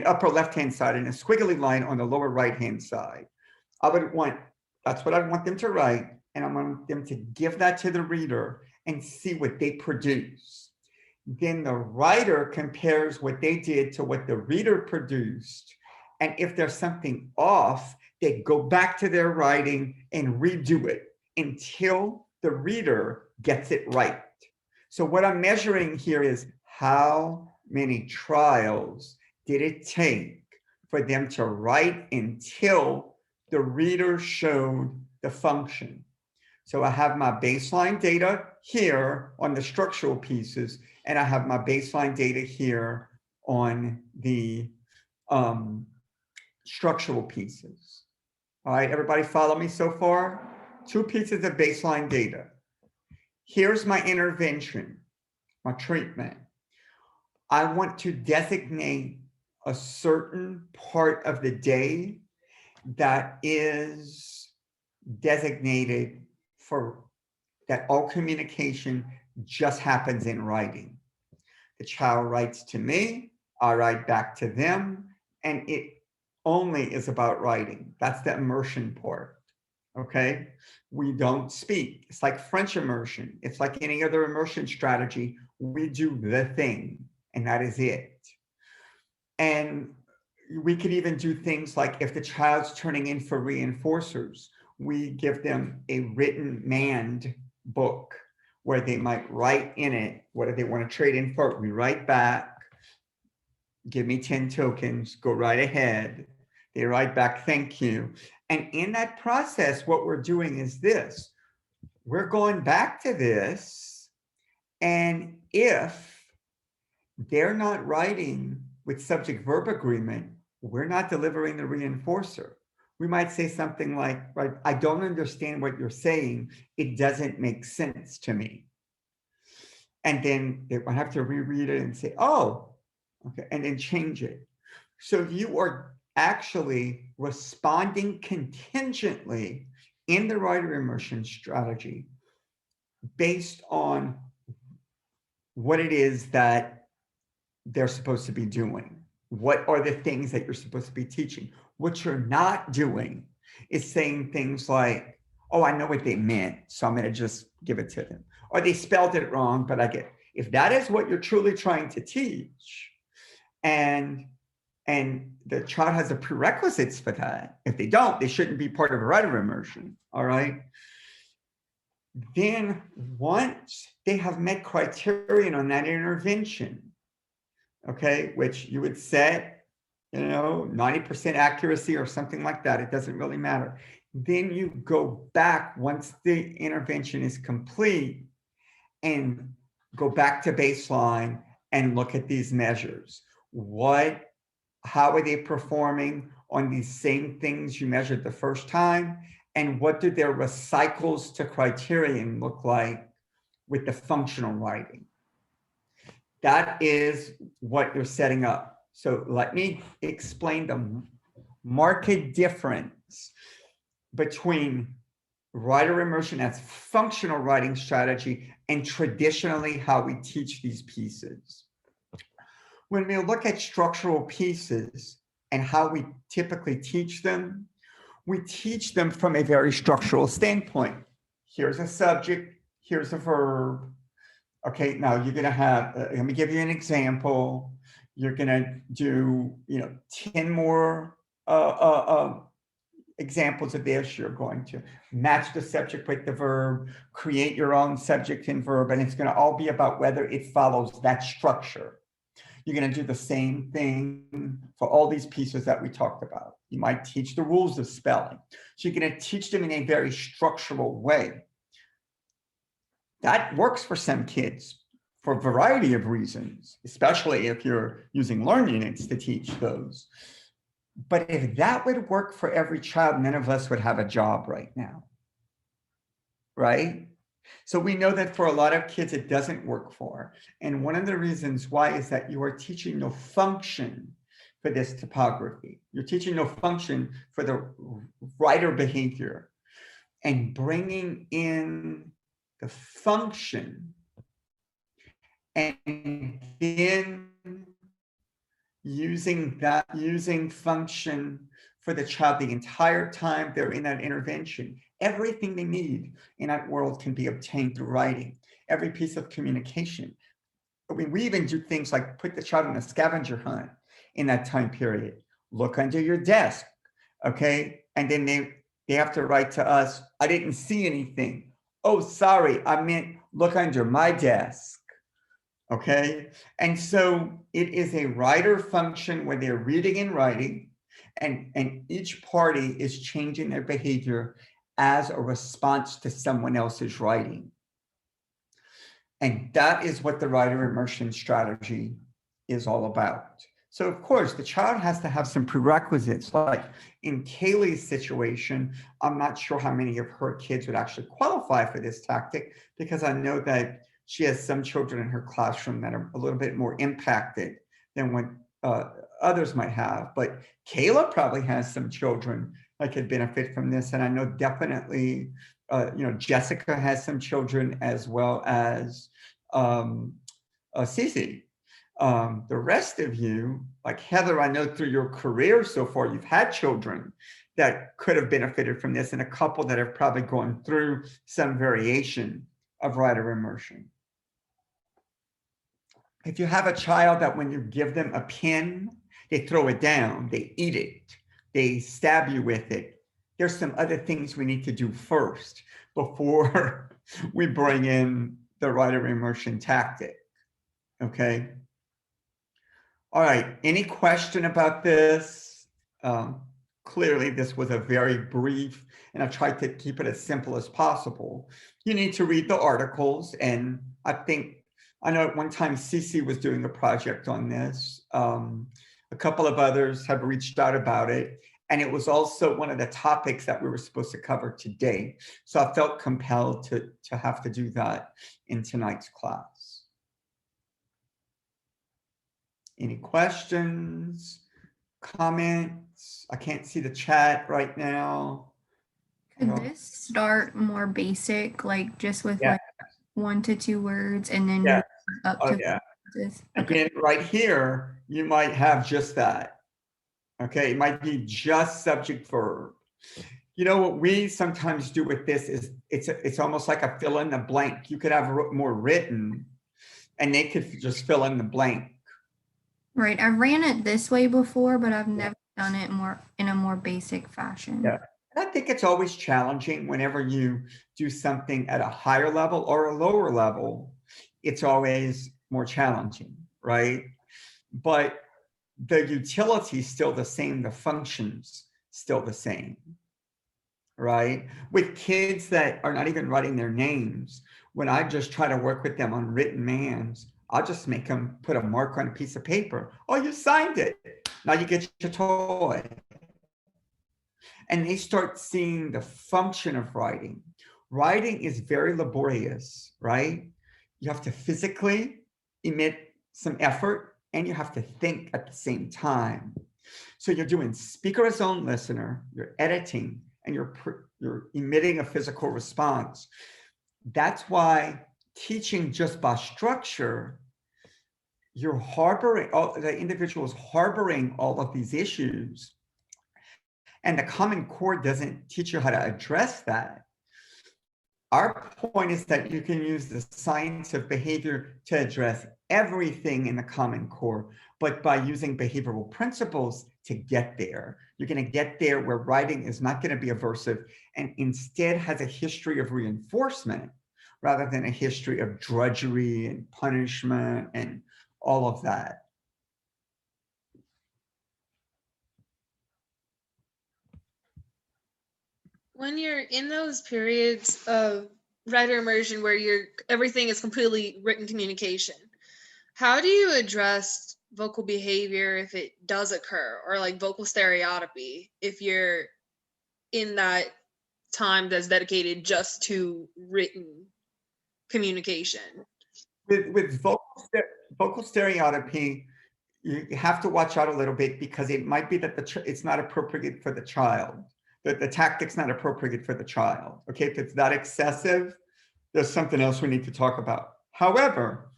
upper left-hand side, and a squiggly line on the lower right-hand side. That's what I want them to write, and I want them to give that to the reader and see what they produce. Then the writer compares what they did to what the reader produced. And if there's something off, they go back to their writing and redo it until the reader gets it right. So what I'm measuring here is how many trials did it take for them to write until the reader showed the function. So I have my baseline data here on the structural pieces, and I have my baseline data here on the structural pieces. All right, everybody follow me so far? 2 pieces of baseline data. Here's my intervention, my treatment. I want to designate a certain part of the day that is designated for that all communication just happens in writing. The child writes to me, I write back to them, and it only is about writing. That's the immersion part, okay? We don't speak. It's like French immersion. It's like any other immersion strategy. We do the thing, and that is it. And we could even do things like if the child's turning in for reinforcers, we give them a written manned book where they might write in it, what do they want to trade in for? We write back, give me 10 tokens, go right ahead. They write back, thank you. And in that process, what we're doing is this. We're going back to this, and if they're not writing with subject-verb agreement, we're not delivering the reinforcer. we might say something like, right, I don't understand what you're saying. It doesn't make sense to me. And then they will have to reread it and say, oh, okay, and then change it. So you are actually responding contingently in the writer immersion strategy based on what it is that they're supposed to be doing. What are the things that you're supposed to be teaching? What you're not doing is saying things like, oh, I know what they meant, so I'm going to just give it to them. Or they spelled it wrong, but I get, if that is what you're truly trying to teach, and the child has the prerequisites for that, if they don't, they shouldn't be part of a writer immersion, all right? Then once they have met criterion on that intervention, okay, which you would set, 90% accuracy or something like that, it doesn't really matter. Then you go back once the intervention is complete and go back to baseline and look at these measures. How are they performing on these same things you measured the first time? And what do their recycles to criterion look like with the functional writing? That is what you're setting up. So let me explain the marked difference between writer immersion as functional writing strategy and traditionally how we teach these pieces. When we look at structural pieces and how we typically teach them, we teach them from a very structural standpoint. Here's a subject, here's a verb. Okay, now you're gonna have, let me give you an example. You're gonna do, 10 more examples of this. You're going to match the subject with the verb, create your own subject and verb, and it's gonna all be about whether it follows that structure. You're gonna do the same thing for all these pieces that we talked about. You might teach the rules of spelling. So you're gonna teach them in a very structural way. That works for some kids for a variety of reasons, especially if you're using learn units to teach those. But if that would work for every child, none of us would have a job right now, right? So we know that for a lot of kids, it doesn't work for. And one of the reasons why is that you are teaching no function for this typography. You're teaching no function for the writer behavior, and bringing in the function and then using function for the child the entire time they're in that intervention. Everything they need in that world can be obtained through writing. Every piece of communication. I mean, we even do things like put the child on a scavenger hunt in that time period. Look under your desk, okay? And then they have to write to us, I didn't see anything. Oh, sorry, I meant look under my desk, okay? And so it is a writer function where they're reading and writing, and each party is changing their behavior as a response to someone else's writing. And that is what the writer immersion strategy is all about. So of course, the child has to have some prerequisites. Like in Kaylee's situation, I'm not sure how many of her kids would actually qualify for this tactic, because I know that she has some children in her classroom that are a little bit more impacted than what others might have. But Kayla probably has some children that could benefit from this. And I know definitely, Jessica has some children, as well as Cece. The rest of you, like Heather, I know through your career so far, you've had children that could have benefited from this, and a couple that have probably gone through some variation of writer immersion. If you have a child that when you give them a pen, they throw it down, they eat it, they stab you with it, there's some other things we need to do first before we bring in the writer immersion tactic, okay? All right, any question about this? Clearly, this was a very brief, and I tried to keep it as simple as possible. You need to read the articles, and I know at one time Cece was doing a project on this. A couple of others have reached out about it, And it was also one of the topics that we were supposed to cover today. So I felt compelled to have to do that in tonight's class. Any questions, comments? I can't see the chat right now. Could this start more basic, like just with Yeah. like 1 to 2 words and then Yeah. move up Oh, to yeah. phrases? Okay. Again, right here, you might have just that. Okay, it might be just subject verb. You know what we sometimes do with this is it's almost like a fill in the blank. You could have more written and they could just fill in the blank. Right. I ran it this way before, but I've never done it more in a more basic fashion. Yeah. And I think it's always challenging whenever you do something at a higher level or a lower level. It's always more challenging, right? But the utility is still the same, the functions still the same, right? With kids that are not even writing their names, when I just try to work with them on written mans, I'll just make them put a mark on a piece of paper. Oh, you signed it. Now you get your toy. And they start seeing the function of writing. Writing is very laborious, right? You have to physically emit some effort and you have to think at the same time. So you're doing speaker as own listener, you're editing, and you're emitting a physical response. That's why teaching just by structure, you're harboring, the individual is harboring all of these issues. And the Common Core doesn't teach you how to address that. Our point is that you can use the science of behavior to address everything in the Common Core, but by using behavioral principles to get there. You're going to get there where writing is not going to be aversive and instead has a history of reinforcement rather than a history of drudgery and punishment and all of that. When you're in those periods of writer immersion where everything is completely written communication, how do you address vocal behavior if it does occur, or like vocal stereotypy if you're in that time that's dedicated just to written communication? With vocal stereotypy, you have to watch out a little bit because it might be that it's not appropriate for the child. That the tactic's not appropriate for the child. Okay, if it's that excessive, there's something else we need to talk about. However,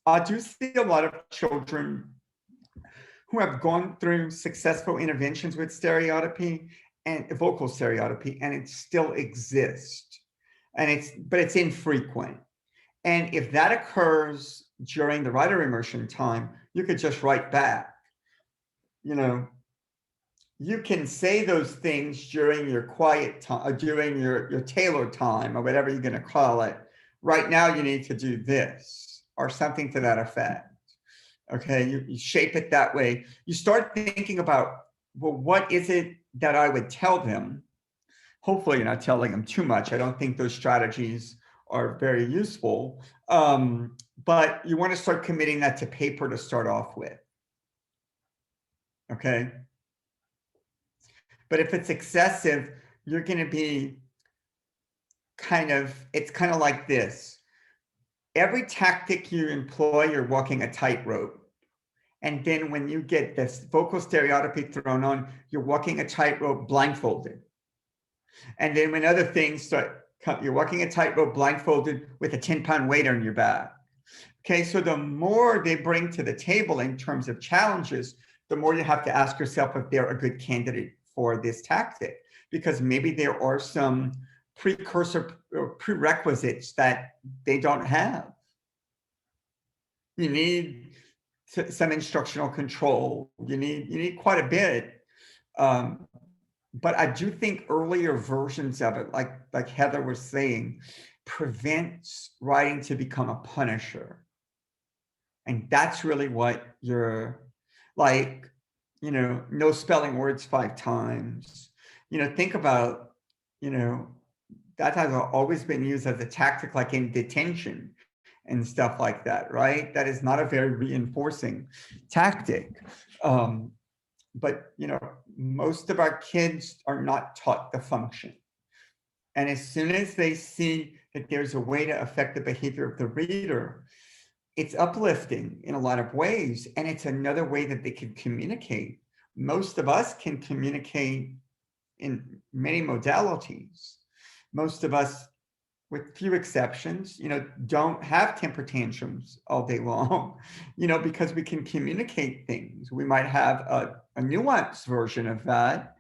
I do see a lot of children who have gone through successful interventions with stereotypy and vocal stereotypy, and it still exists. But it's infrequent. And if that occurs during the writer immersion time, you could just write back. You know, you can say those things during your quiet time, during your tailored time, or whatever you're going to call it. Right now, you need to do this, or something to that effect. Okay, you shape it that way. You start thinking about, well, what is it that I would tell them? Hopefully, you're not telling them too much. I don't think those strategies are very useful. But you want to start committing that to paper to start off with. Okay. But if it's excessive, you're going to be it's kind of like this. Every tactic you employ, you're walking a tightrope. And then when you get this vocal stereotypy thrown on, you're walking a tightrope blindfolded. And then when other things start, you're walking a tightrope blindfolded with a 10-pound weight on your back. Okay, so the more they bring to the table in terms of challenges, the more you have to ask yourself if they're a good candidate for this tactic, because maybe there are some precursor or prerequisites that they don't have. You need some instructional control. You need quite a bit. But I do think earlier versions of it, like Heather was saying, prevents writing to become a punisher. And that's really what you're like, you know, no spelling words 5 times. You know, think about, you know, that has always been used as a tactic, like in detention and stuff like that, right? That is not a very reinforcing tactic. but most of our kids are not taught the function. And as soon as they see that there's a way to affect the behavior of the reader, it's uplifting in a lot of ways. And it's another way that they can communicate. Most of us can communicate in many modalities. Most of us, with few exceptions, don't have temper tantrums all day long, because we can communicate things. We might have a nuanced version of that,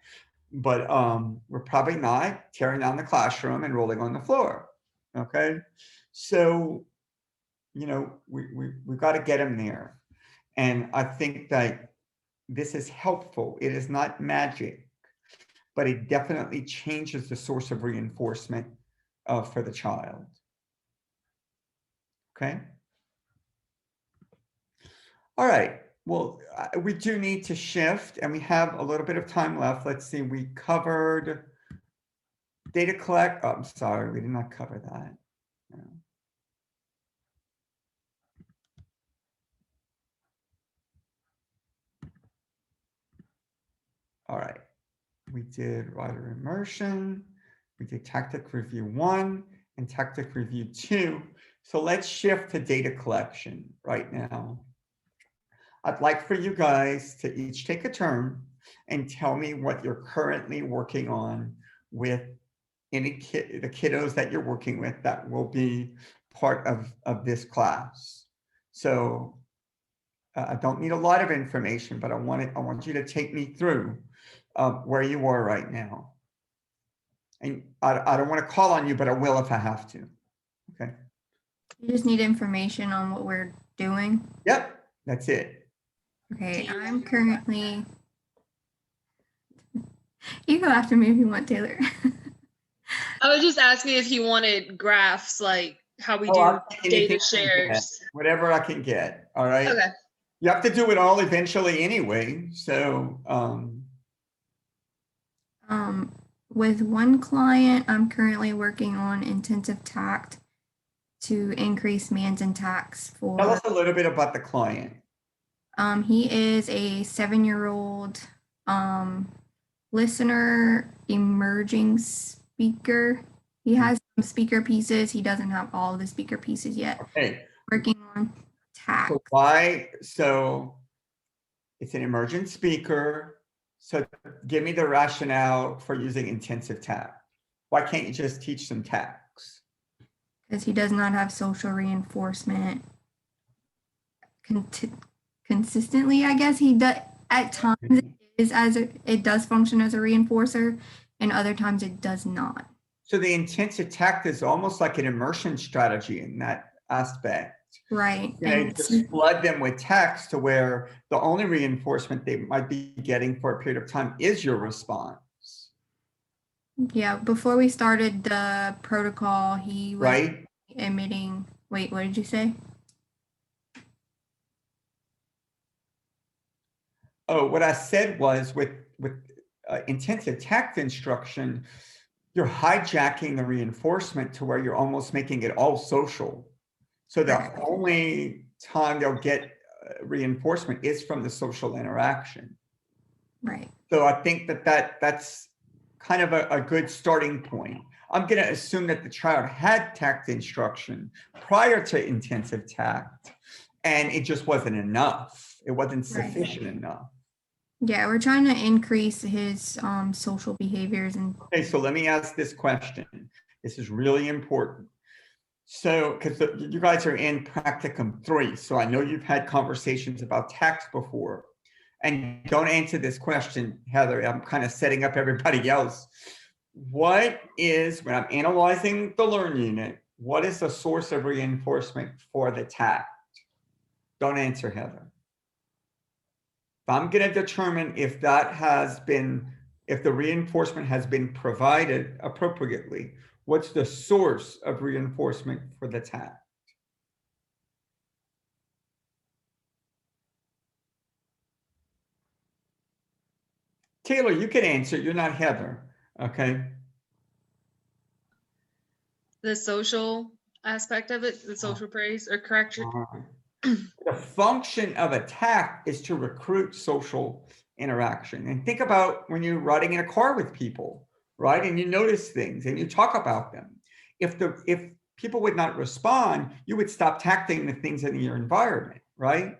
but we're probably not tearing down the classroom and rolling on the floor. Okay. So, we've got to get them there. And I think that this is helpful. It is not magic, but it definitely changes the source of reinforcement for the child. Okay. All right. Well, we do need to shift, and we have a little bit of time left. Let's see. We covered data collect. Oh, I'm sorry. We did not cover that. No. All right. We did writer immersion. We did tactic review 1 and tactic review 2. So let's shift to data collection right now. I'd like for you guys to each take a turn and tell me what you're currently working on with the kiddos that you're working with that will be part of this class. So I don't need a lot of information, but I want you to take me through where you are right now. And I don't want to call on you, but I will if I have to. Okay. You just need information on what we're doing. Yep, that's it. Okay, I'm currently. You go after me if you want, Taylor. I was just asking if he wanted graphs, like how we I'll do take data anything I can get, shares. whatever I can get. All right. Okay. You have to do it all eventually anyway. So With one client, I'm currently working on intensive tact to increase mands and tacts tell for. us a little bit about the client. He is a 7-year-old listener, emerging speaker. He has some speaker pieces. He doesn't have all the speaker pieces yet. Okay. Working on tact. So why? So it's an emergent speaker. So give me the rationale for using intensive tact. Why can't you just teach them tacts? Because he does not have social reinforcement consistently. I guess he does at times. It does function as a reinforcer, and other times it does not. So the intensive tact is almost like an immersion strategy in that aspect. Right. And just flood them with text to where the only reinforcement they might be getting for a period of time is your response. Yeah, before we started the protocol, he was right? emitting. Wait, what did you say? Oh, what I said was with intensive tact instruction, you're hijacking the reinforcement to where you're almost making it all social. So the only time they'll get reinforcement is from the social interaction. Right. So I think that's kind of a good starting point. I'm going to assume that the child had tact instruction prior to intensive tact, and it just wasn't enough. It wasn't sufficient enough. Yeah, we're trying to increase his social behaviors. And okay, so let me ask this question. This is really important. So, because you guys are in practicum 3, so I know you've had conversations about tact before. And don't answer this question, Heather. I'm kind of setting up everybody else. What is, when I'm analyzing the learn unit, what is the source of reinforcement for the tact? Don't answer, Heather. If I'm going to determine if that has been, if the reinforcement has been provided appropriately, what's the source of reinforcement for the tact? Taylor, you can answer. You're not Heather. Okay. The social aspect of it, the social praise or correction. The function of a tact is to recruit social interaction. And think about when you're riding in a car with people, right? And you notice things and you talk about them. If people would not respond, you would stop tacting the things in your environment, right?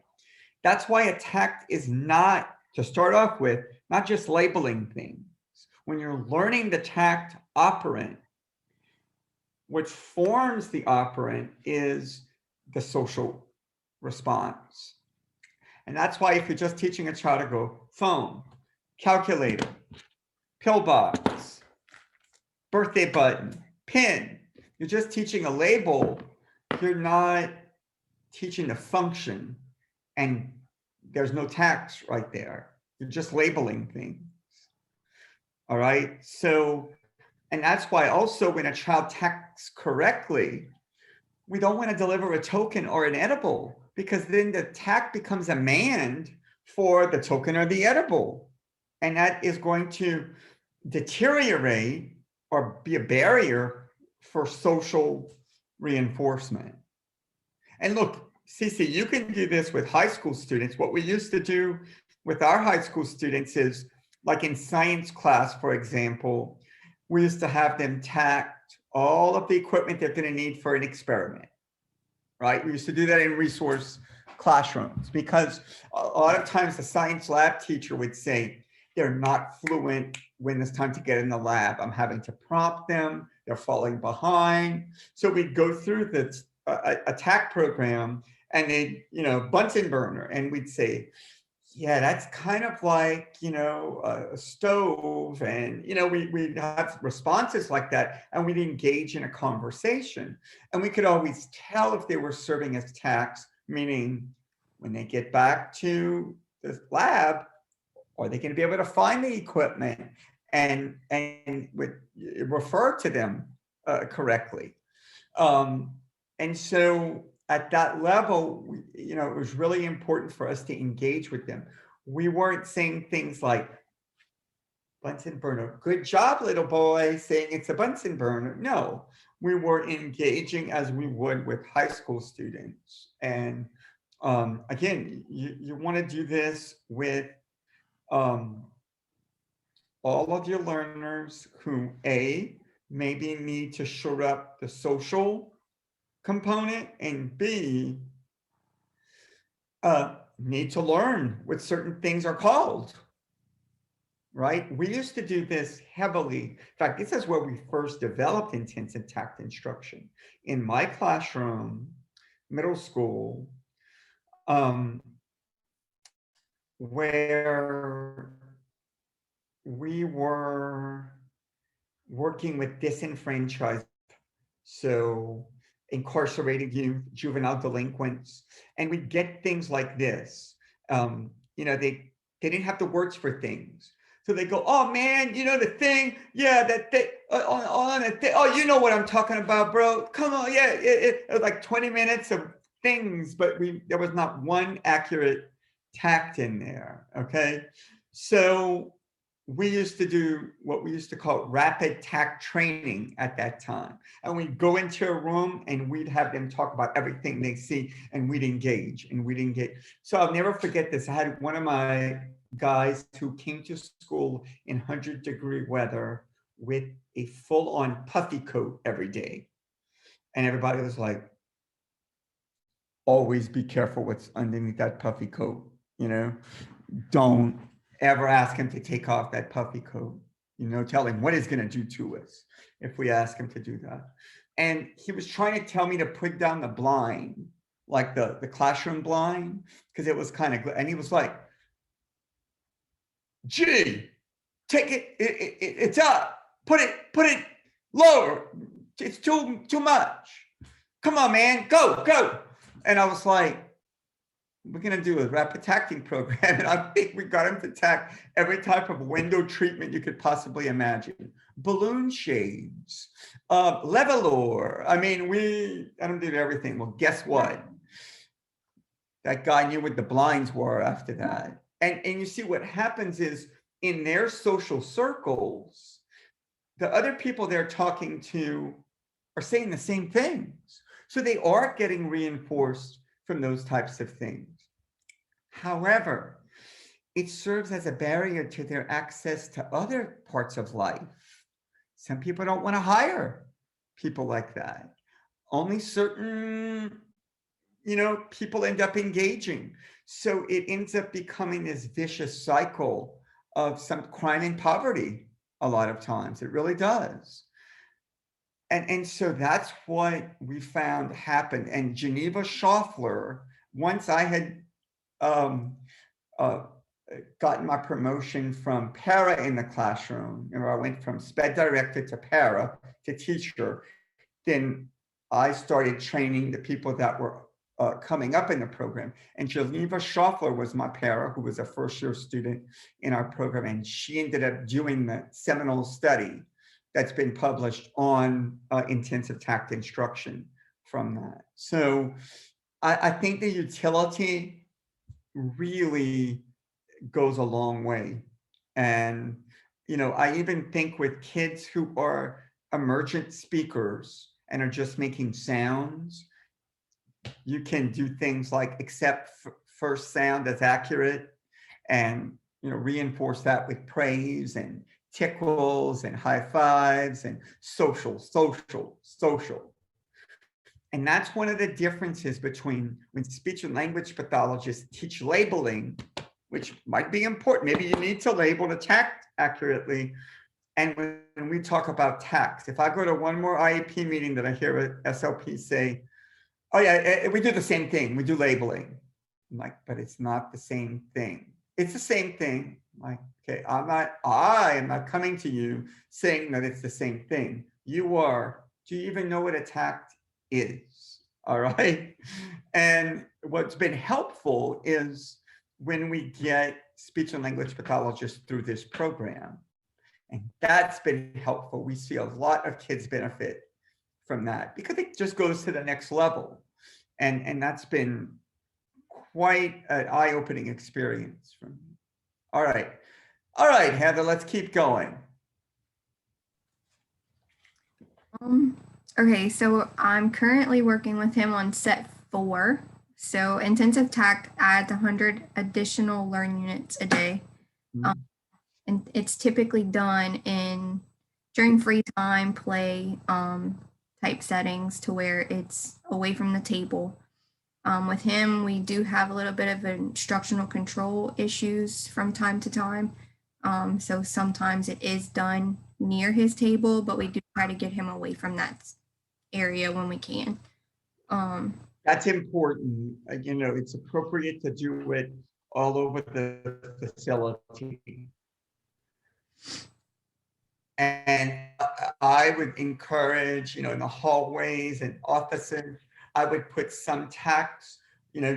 That's why a tact is not, to start off with, not just labeling things. When you're learning the tact operant, what forms the operant is the social response. And that's why if you're just teaching a child to go phone, calculator, pillbox, birthday button, pin, you're just teaching a label, you're not teaching the function, and there's no tact right there. You're just labeling things. All right. So, and that's why also when a child tacts correctly, we don't want to deliver a token or an edible, because then the tact becomes a demand for the token or the edible. And that is going to deteriorate or be a barrier for social reinforcement. And look, Cece, you can do this with high school students. What we used to do with our high school students is, like in science class, for example, we used to have them tact all of the equipment they're going to need for an experiment, right? We used to do that in resource classrooms, because a lot of times the science lab teacher would say, they're not fluent when it's time to get in the lab. I'm having to prompt them. They're falling behind. So we'd go through the attack program and they, Bunsen burner, and we'd say, yeah, that's kind of like, a stove. And, we'd have responses like that, and we'd engage in a conversation. And we could always tell if they were serving as tacts, meaning when they get back to the lab, are they going to be able to find the equipment and would refer to them correctly? And so at that level, it was really important for us to engage with them. We weren't saying things like, Bunsen burner, good job, little boy, saying it's a Bunsen burner. No, we were engaging as we would with high school students. And again, you want to do this with all of your learners who maybe need to shore up the social component, and B, need to learn what certain things are called, right? We used to do this heavily. In fact, this is where we first developed intensive tact instruction. In my classroom, middle school, where we were working with disenfranchised, so incarcerated youth, juvenile delinquents, and we'd get things like this. They didn't have the words for things. So they go, oh man, the thing, yeah, that thing, on a thing, oh, you know what I'm talking about, bro. Come on, yeah, it was like 20 minutes of things, but there was not one accurate tact in there, okay? So we used to do what we used to call rapid tact training at that time. And we'd go into a room and we'd have them talk about everything they see, and we'd engage. So I'll never forget this. I had one of my guys who came to school in 100-degree weather with a full-on puffy coat every day. And everybody was like, always be careful what's underneath that puffy coat, Don't ever ask him to take off that puffy coat, tell him what it's going to do to us if we ask him to do that. And he was trying to tell me to put down the blind, like the classroom blind, because it was kind of, and he was like, gee, take it, it's up, put it lower. It's too much. Come on, man, go. And I was like, we're going to do a rapid tacting program. And I think we got him to tact every type of window treatment you could possibly imagine. Balloon shades, levelor. I mean, I don't do everything. Well, guess what? That guy knew what the blinds were after that. And you see what happens is, in their social circles, the other people they're talking to are saying the same things. So they are getting reinforced from those types of things. However, it serves as a barrier to their access to other parts of life. Some people don't want to hire people like that. Only certain, people end up engaging. So it ends up becoming this vicious cycle of some crime and poverty a lot of times. It really does. And so that's what we found happened. And Geneva Schaffler, once I had uh, gotten my promotion from para in the classroom, I went from sped director to para to teacher, then I started training the people that were coming up in the program. And Geneva Schaffler was my para, who was a first-year student in our program, and she ended up doing the seminal study that's been published on intensive tact instruction from that. So I think the utility really goes a long way. And, I even think with kids who are emergent speakers and are just making sounds, you can do things like accept first sound as accurate and, reinforce that with praise and tickles and high fives and social. And that's one of the differences between when speech and language pathologists teach labeling, which might be important. Maybe you need to label the tact accurately. And when we talk about tact, if I go to one more IEP meeting that I hear a SLP say, oh yeah, we do the same thing, we do labeling. I'm like, but it's not the same thing. It's the same thing. I'm like, okay, I am not coming to you saying that it's the same thing. You are. Do you even know what a tact is? All right. And what's been helpful is when we get speech and language pathologists through this program, and that's been helpful. We see a lot of kids benefit from that because it just goes to the next level. And that's been quite an eye-opening experience for me. All right, Heather, let's keep going. Okay, so I'm currently working with him on set 4. So intensive tact adds 100 additional learn units a day. And it's typically done during free time, play type settings to where it's away from the table. With him, we do have a little bit of instructional control issues from time to time. So sometimes it is done near his table, but we do try to get him away from that area when we can. That's important. It's appropriate to do it all over the facility. And I would encourage, in the hallways and offices, I would put some tax,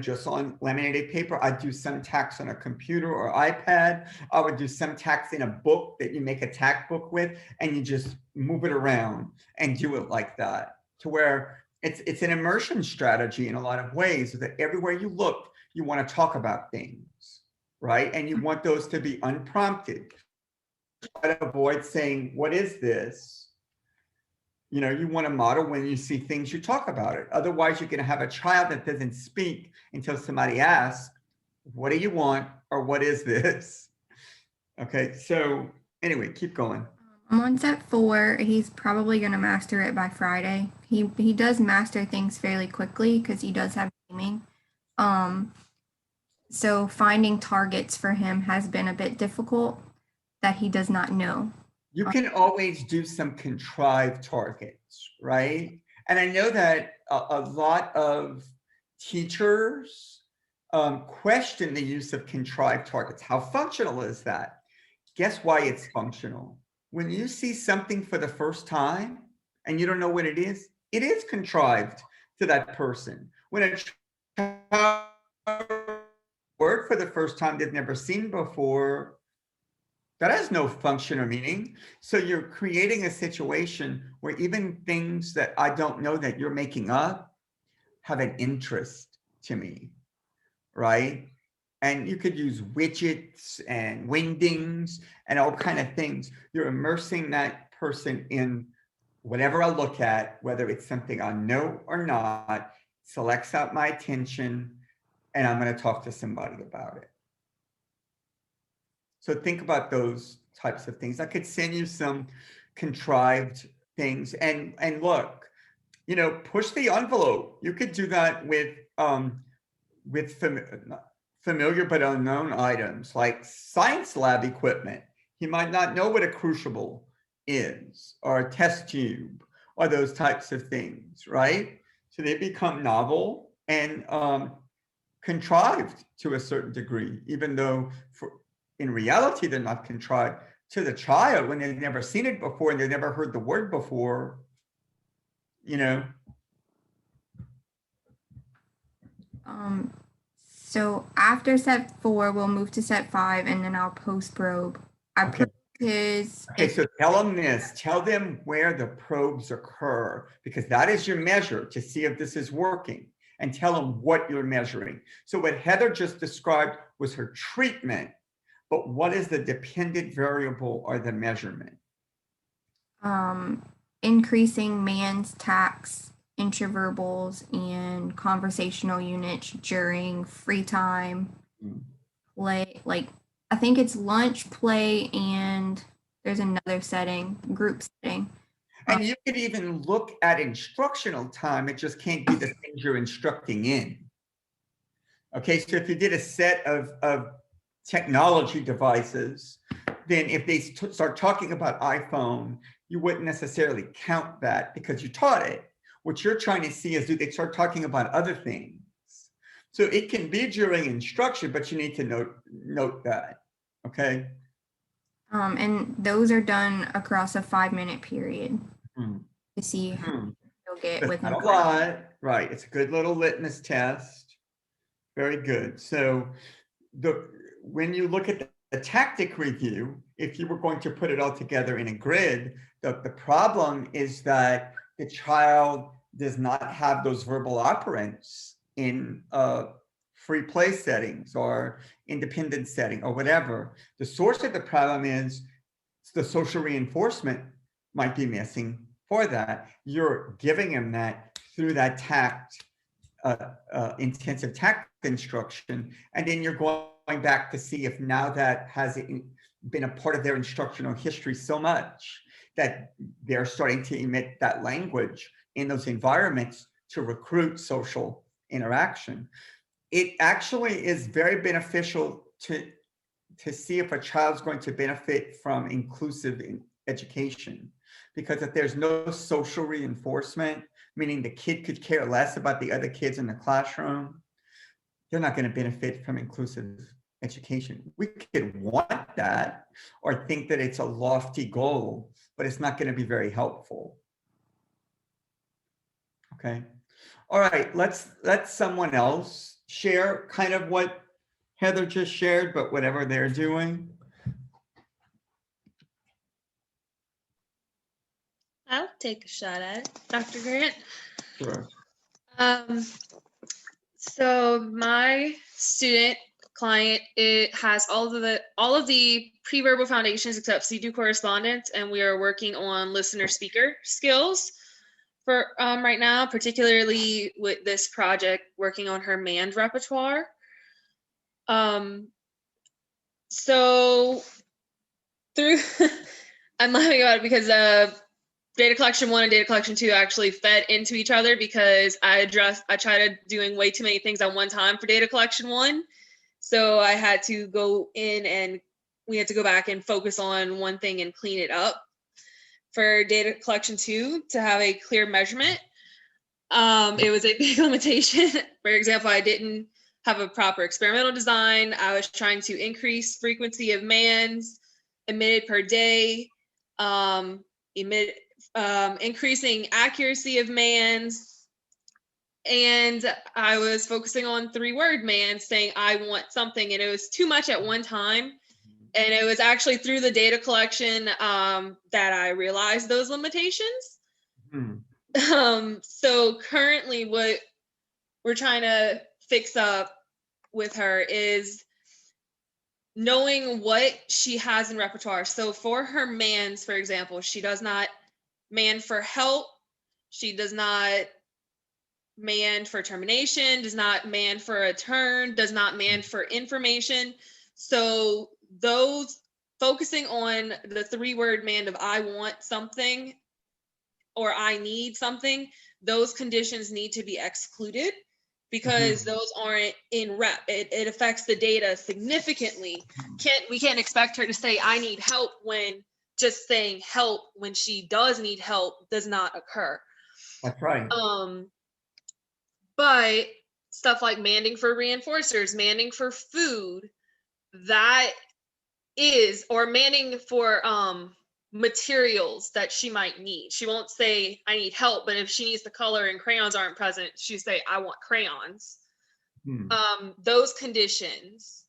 just on laminated paper. I'd do some tax on a computer or iPad. I would do some tax in a book that you make a tact book with, and you just move it around and do it like that, to where it's an immersion strategy in a lot of ways, that everywhere you look, you want to talk about things, right? And you want those to be unprompted. Try to avoid saying, what is this? You want to model when you see things, you talk about it. Otherwise, you're going to have a child that doesn't speak until somebody asks, what do you want? Or what is this? Okay, so anyway, keep going. I'm on set 4. He's probably going to master it by Friday. He does master things fairly quickly because he does have gaming. So finding targets for him has been a bit difficult that he does not know. You can always do some contrived targets, right? And I know that a lot of teachers question the use of contrived targets. How functional is that? Guess why it's functional? When you see something for the first time and you don't know what it is contrived to that person. When a child word for the first time they've never seen before, that has no function or meaning. So you're creating a situation where even things that I don't know that you're making up have an interest to me, right? And you could use widgets and wingdings and all kind of things. You're immersing that person in whatever I look at, whether it's something I know or not, selects out my attention, and I'm going to talk to somebody about it. So think about those types of things. I could send you some contrived things and look, you know, push the envelope. You could do that with not familiar but unknown items like science lab equipment. He might not know what a crucible is or a test tube or those types of things, right? So they become novel and contrived to a certain degree, even though in reality they're not contrived to the child when they've never seen it before and they've never heard the word before, you know. So after set 4, we'll move to set 5, and then I'll post probe. I Okay. probed his. Okay, so tell them this, tell them where the probes occur, because that is your measure to see if this is working, and tell them what you're measuring. So what Heather just described was her treatment, but what is the dependent variable or the measurement? Increasing man's tax, intraverbals, and conversational units during free time, play, like I think it's lunch, play, and there's another setting, group setting. And you could even look at instructional time, it just can't be the things you're instructing in. Okay, so if you did a set of technology devices, then if they start talking about iPhone, you wouldn't necessarily count that because you taught it. What you're trying to see is, do they start talking about other things? So it can be during instruction, but you need to note that, okay? And those are done across a 5-minute period to see how you'll get That's within not a lot, right? It's a good little litmus test. Very good. So when you look at the tactic review, if you were going to put it all together in a grid, the problem is that the child does not have those verbal operants in free play settings or independent setting or whatever. The source of the problem is the social reinforcement might be missing for that. You're giving him that through that intensive tact instruction, and then you're going back to see if now that has been a part of their instructional history so much that they're starting to emit that language in those environments to recruit social interaction. It actually is very beneficial to see if a child's going to benefit from inclusive education, because if there's no social reinforcement, meaning the kid could care less about the other kids in the classroom, they're not going to benefit from inclusive education. We could want that or think that it's a lofty goal, but it's not going to be very helpful. Okay. All right, let's let someone else share kind of what Heather just shared, but whatever they're doing. I'll take a shot at it, Dr. Grant. Sure. So my student client, it has all of the pre-verbal foundations except C2 correspondence, and we are working on listener speaker skills for right now, particularly with this project working on her manned repertoire. So through I'm laughing about it because data collection 1 and data collection 2 actually fed into each other, because I tried doing way too many things at one time for data collection 1. So I had to go in and we had to go back and focus on one thing and clean it up for data collection 2 to have a clear measurement. It was a big limitation. For example, I didn't have a proper experimental design. I was trying to increase frequency of mands emitted per day, increasing accuracy of mands, and I was focusing on 3-word mands, saying I want something, and it was too much at one time. And it was actually through the data collection that I realized those limitations. So currently what we're trying to fix up with her is knowing what she has in repertoire. So for her mands, for example, she does not man for help. She does not man for termination, does not man for a turn, does not man for information. So those focusing on the 3-word man of I want something or I need something, those conditions need to be excluded because those aren't in rep. It affects the data significantly. We can't expect her to say I need help when just saying help when she does need help does not occur. That's right. But stuff like manding for reinforcers, manding for food, that is, or manding for materials that she might need. She won't say I need help, but if she needs the color and crayons aren't present, she say I want crayons. Those conditions,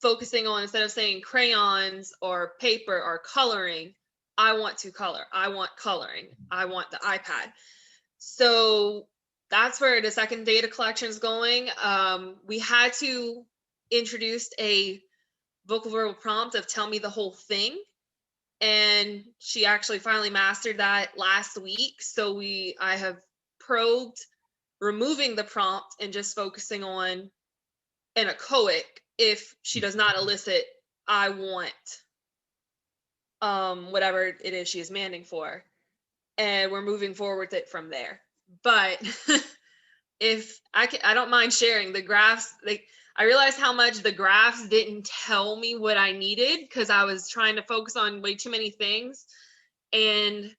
focusing on, instead of saying crayons or paper or coloring, I want to color, I want coloring, I want the iPad. So that's where the second data collection is going. We had to introduce a vocal verbal prompt of tell me the whole thing. And she actually finally mastered that last week. So I have probed removing the prompt and just focusing on an echoic if she does not elicit I want whatever it is she is manding for. And we're moving forward with it from there. But if I don't mind sharing the graphs. I realized how much the graphs didn't tell me what I needed because I was trying to focus on way too many things. And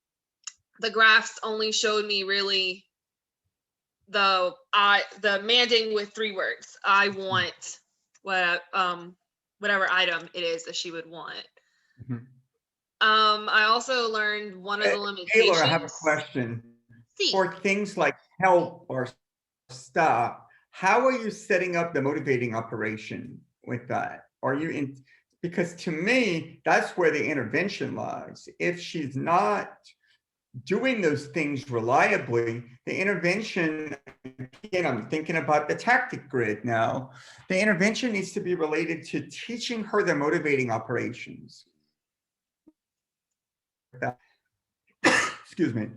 the graphs only showed me really the manding with 3 words. I want whatever item it is that she would want. I also learned one of the limitations. Taylor, I have a question. For things like help or stop, how are you setting up the motivating operation with that? Are you in, because to me, that's where the intervention lies. If she's not doing those things reliably, the intervention, again, I'm thinking about the tactic grid now, the intervention needs to be related to teaching her the motivating operations. Excuse me.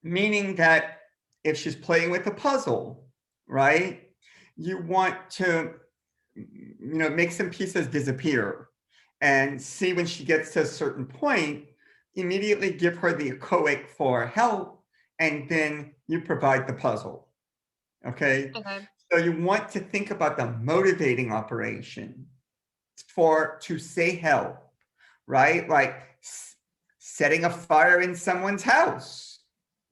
Meaning that if she's playing with a puzzle, right, you want to, make some pieces disappear and see when she gets to a certain point, immediately give her the echoic for help, and then you provide the puzzle. Okay. So you want to think about the motivating operation to say help, right? Like setting a fire in someone's house.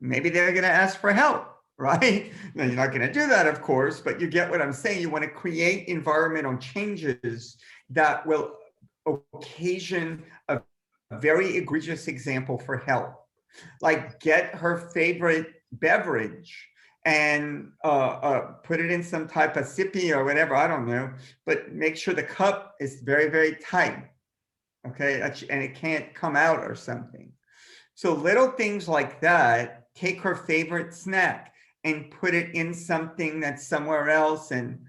Maybe they're going to ask for help, right? Now, you're not going to do that, of course, but you get what I'm saying. You want to create environmental changes that will occasion a very egregious example for help. Like get her favorite beverage and put it in some type of sippy or whatever, I don't know, but make sure the cup is very, very tight, okay? And it can't come out or something. So little things like that. Take her favorite snack and put it in something that's somewhere else. And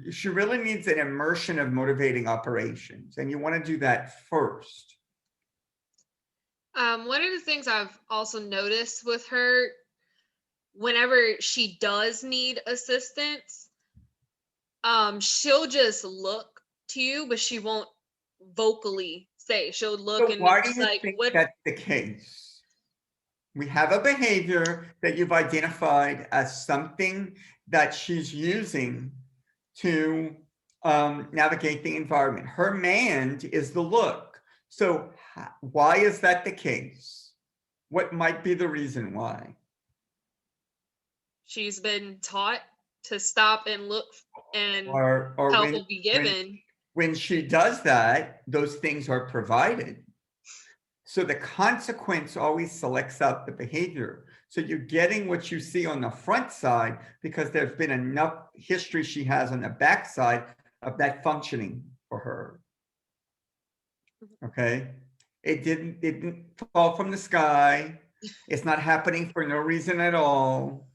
she really needs an immersion of motivating operations. And you want to do that first. One of the things I've also noticed with her, whenever she does need assistance, she'll just look to you, but she won't vocally say. She'll look and why do you like, think what? That's the case? We have a behavior that you've identified as something that she's using to navigate the environment. Her mand is the look. So why is that the case? What might be the reason why? She's been taught to stop and look, and or help will be given. When she does that, those things are provided. So the consequence always selects out the behavior. So you're getting what you see on the front side because there's been enough history she has on the back side of that functioning for her. Okay. It didn't fall from the sky. It's not happening for no reason at all.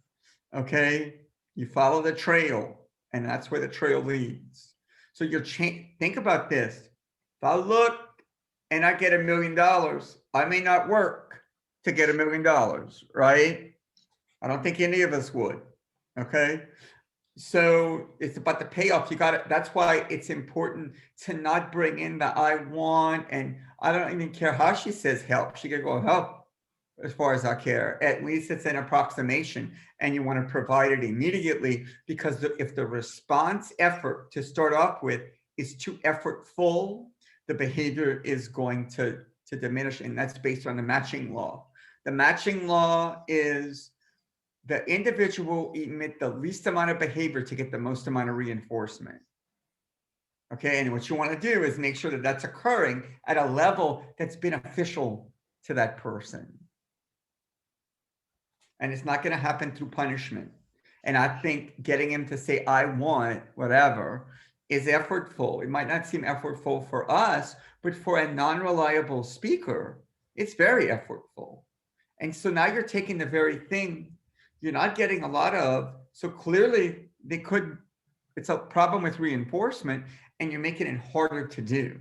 Okay. You follow the trail, and that's where the trail leads. So think about this. If I look and I get $1 million, I may not work to get $1 million, right? I don't think any of us would, okay? So it's about the payoff. You got it. That's why it's important to not bring in the I want, and I don't even care how she says help. She could go help as far as I care. At least it's an approximation and you want to provide it immediately, because if the response effort to start off with is too effortful, the behavior is going to diminish, and that's based on the matching law. The matching law is the individual emit the least amount of behavior to get the most amount of reinforcement. Okay, and what you want to do is make sure that that's occurring at a level that's beneficial to that person. And it's not going to happen through punishment. And I think getting him to say, I want whatever, is effortful. It might not seem effortful for us, but for a non-reliable speaker, it's very effortful. And so now you're taking the very thing you're not getting a lot of. So clearly it's a problem with reinforcement, and you're making it harder to do.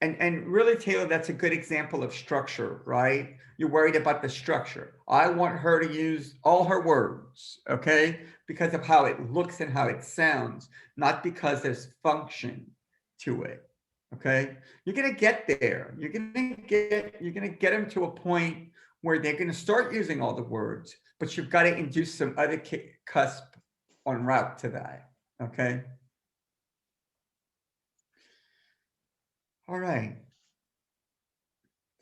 And really, Taylor, that's a good example of structure, right? You're worried about the structure. I want her to use all her words, okay? Because of how it looks and how it sounds, not because there's function to it, okay? You're gonna get there. You're gonna get them to a point where they're gonna start using all the words, but you've got to induce some other cusp en route to that, okay? All right.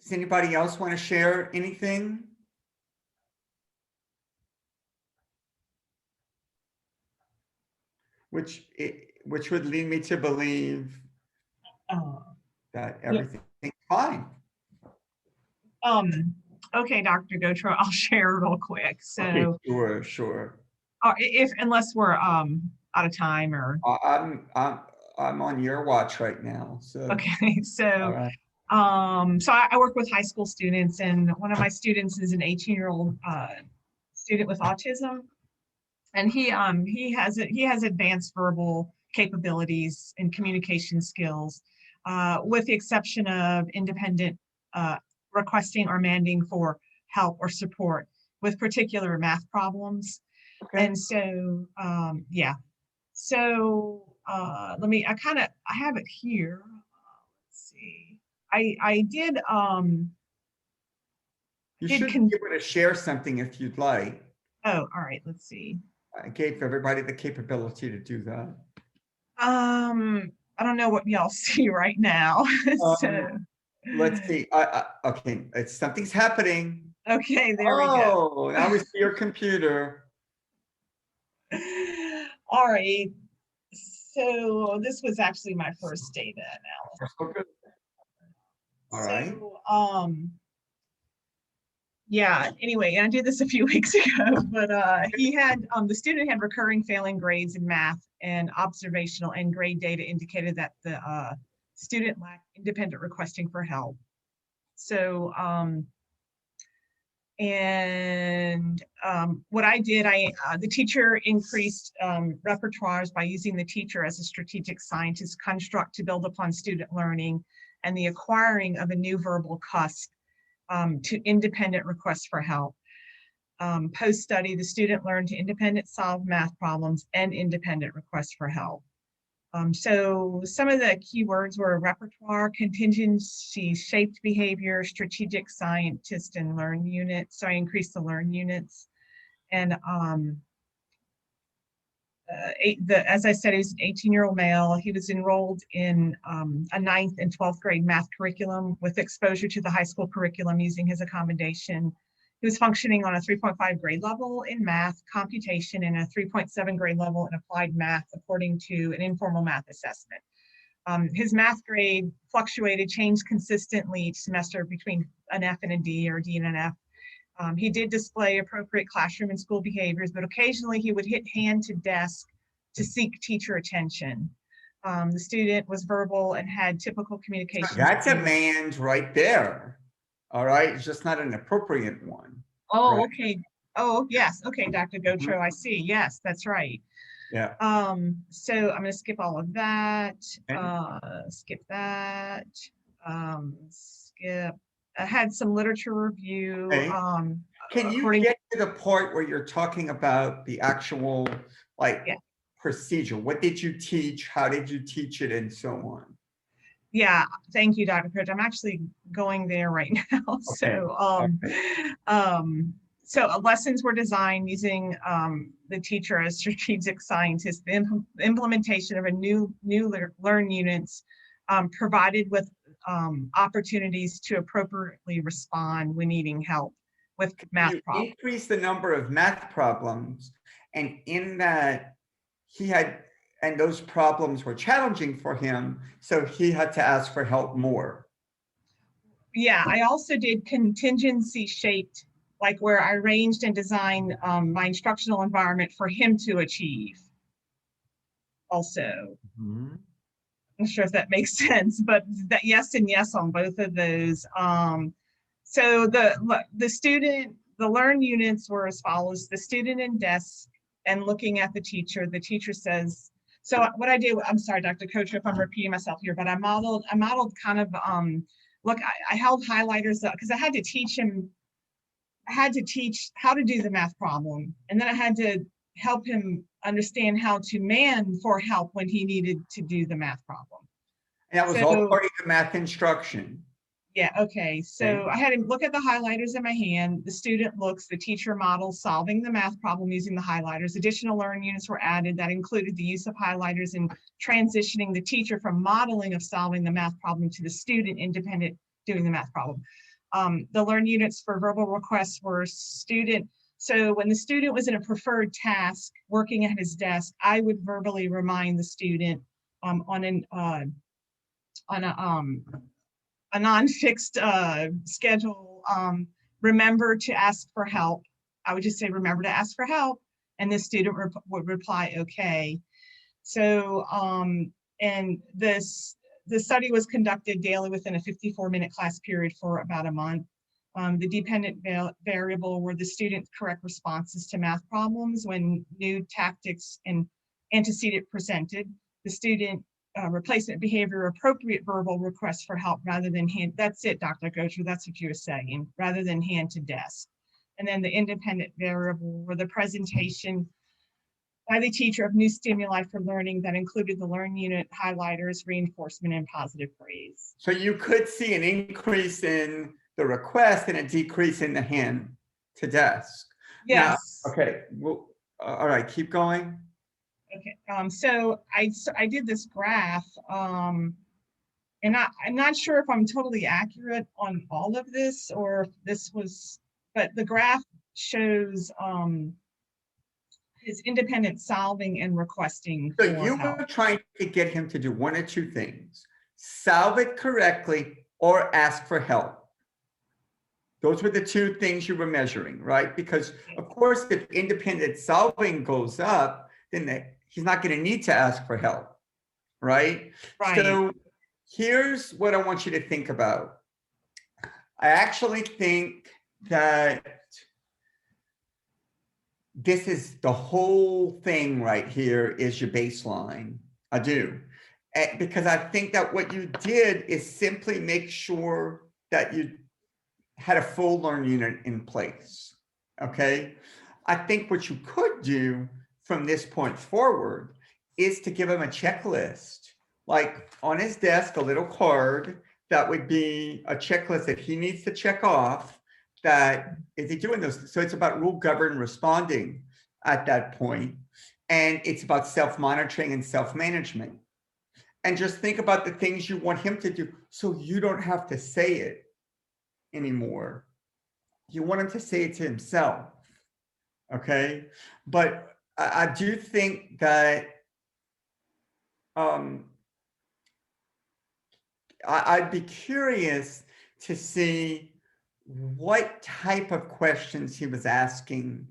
Does anybody else want to share anything? Which would lead me to believe that everything's fine. Okay, Dr. Gotro, I'll share real quick. So Okay, sure. Unless we're out of time or I'm on your watch right now. So okay, so all right. So I work with high school students, and one of my students is an 18-year-old student with autism, and he has advanced verbal capabilities and communication skills, with the exception of independent requesting or mandating for help or support with particular math problems. Okay. And so yeah, so I have it here. Let's see. I did You should be able to share something if you'd like. oh, all right, let's see. I gave everybody the capability to do that. I don't know what y'all see right now. So let's see. Okay, something's happening. Okay, there we go. Oh, now we see your computer. All right. So this was actually my first data analysis. All right. So, yeah, anyway, I did this a few weeks ago, but the student had recurring failing grades in math, and observational and grade data indicated that the student lacked independent requesting for help. So, what I did, the teacher increased repertoires by using the teacher as a strategic scientist construct to build upon student learning and the acquiring of a new verbal cusp to independent requests for help. Post-study, the student learned to independent solve math problems and independent requests for help. So some of the keywords were repertoire, contingency, shaped behavior, strategic scientist, and learn units. So I increased the learn units. And as I said, he was an 18-year-old male. He was enrolled in a 9th and 12th grade math curriculum with exposure to the high school curriculum using his accommodation. He was functioning on a 3.5 grade level in math, computation, and a 3.7 grade level in applied math, according to an informal math assessment. His math grade fluctuated, changed consistently each semester between an F and a D, or D and an F. He did display appropriate classroom and school behaviors, but occasionally he would hit hand to desk to seek teacher attention. The student was verbal and had typical communication. That's a man's right there. All right, it's just not an appropriate one. Oh, right? Okay. Oh, yes. Okay, Dr. Gotro, I see. Yes, that's right. Yeah. So I'm going to skip all of that. Okay. Skip that. Skip. I had some literature review. Okay. Can you get the part where you're talking about the actual, like, Yeah. procedure. What did you teach? How did you teach it, and so on? Yeah, thank you, Dr. Coach. I'm actually going there right now. So lessons were designed using the teacher as strategic scientist. The implementation of a new learn units provided with opportunities to appropriately respond when needing help with math You problems. increase the number of math problems, and in that he had, and those problems were challenging for him, so he had to ask for help more. Yeah, I also did contingency shaped, like where I arranged and designed my instructional environment for him to achieve. Also, Mhm. I'm not sure if that makes sense, but that yes and yes on both of those. So the learn units were as follows: the student in desk and looking at the teacher says, so what I did, I'm sorry, Dr. Coach, if I'm repeating myself here, but I modeled kind of, look, I held highlighters because I had to teach him, I had to teach how to do the math problem. And then I had to help him understand how to man for help when he needed to do the math problem. And that was all part of the math instruction. Yeah, okay. So Okay. I had him look at the highlighters in my hand. The student looks, the teacher models solving the math problem using the highlighters. Additional learning units were added that included the use of highlighters and transitioning the teacher from modeling of solving the math problem to the student independent doing the math problem. The learn units for verbal requests were student. So when the student was in a preferred task working at his desk, I would verbally remind the student on a non-fixed schedule, remember to ask for help. I would just say, remember to ask for help. And the student would reply, okay. So, and the study was conducted daily within a 54-minute class period for about a month. The dependent variable were the student's correct responses to math problems when new tactics and antecedent presented. The student replacement behavior, appropriate verbal requests for help rather than hand. That's it, Dr. Gocher, that's what you were saying, rather than hand to desk. And then the independent variable were the presentation by the teacher of new stimuli for learning that included the learn unit, highlighters, reinforcement, and positive praise. So you could see an increase in the request and a decrease in the hand to desk. Yes. Now, okay, well, all right, keep going. Okay, so I did this graph, and I'm not sure if I'm totally accurate on all of this or if this was, but the graph shows his independent solving and requesting So for you help. were trying to get him to do one or two things: solve it correctly or ask for help. Those were the two things you were measuring, right? Because of course, if independent solving goes up, then he's not going to need to ask for help, right? Right. So here's what I want you to think about. I actually think that this is the whole thing right here is your baseline. I do. Because I think that what you did is simply make sure that you had a full learn unit in place. Okay. I think what you could do from this point forward is to give him a checklist, like on his desk, a little card that would be a checklist that he needs to check off. That is he doing those? So it's about rule governed responding at that point. And it's about self-monitoring and self-management. And just think about the things you want him to do so you don't have to say it anymore. You want him to say it to himself. Okay. But I do think that I'd be curious to see what type of questions he was asking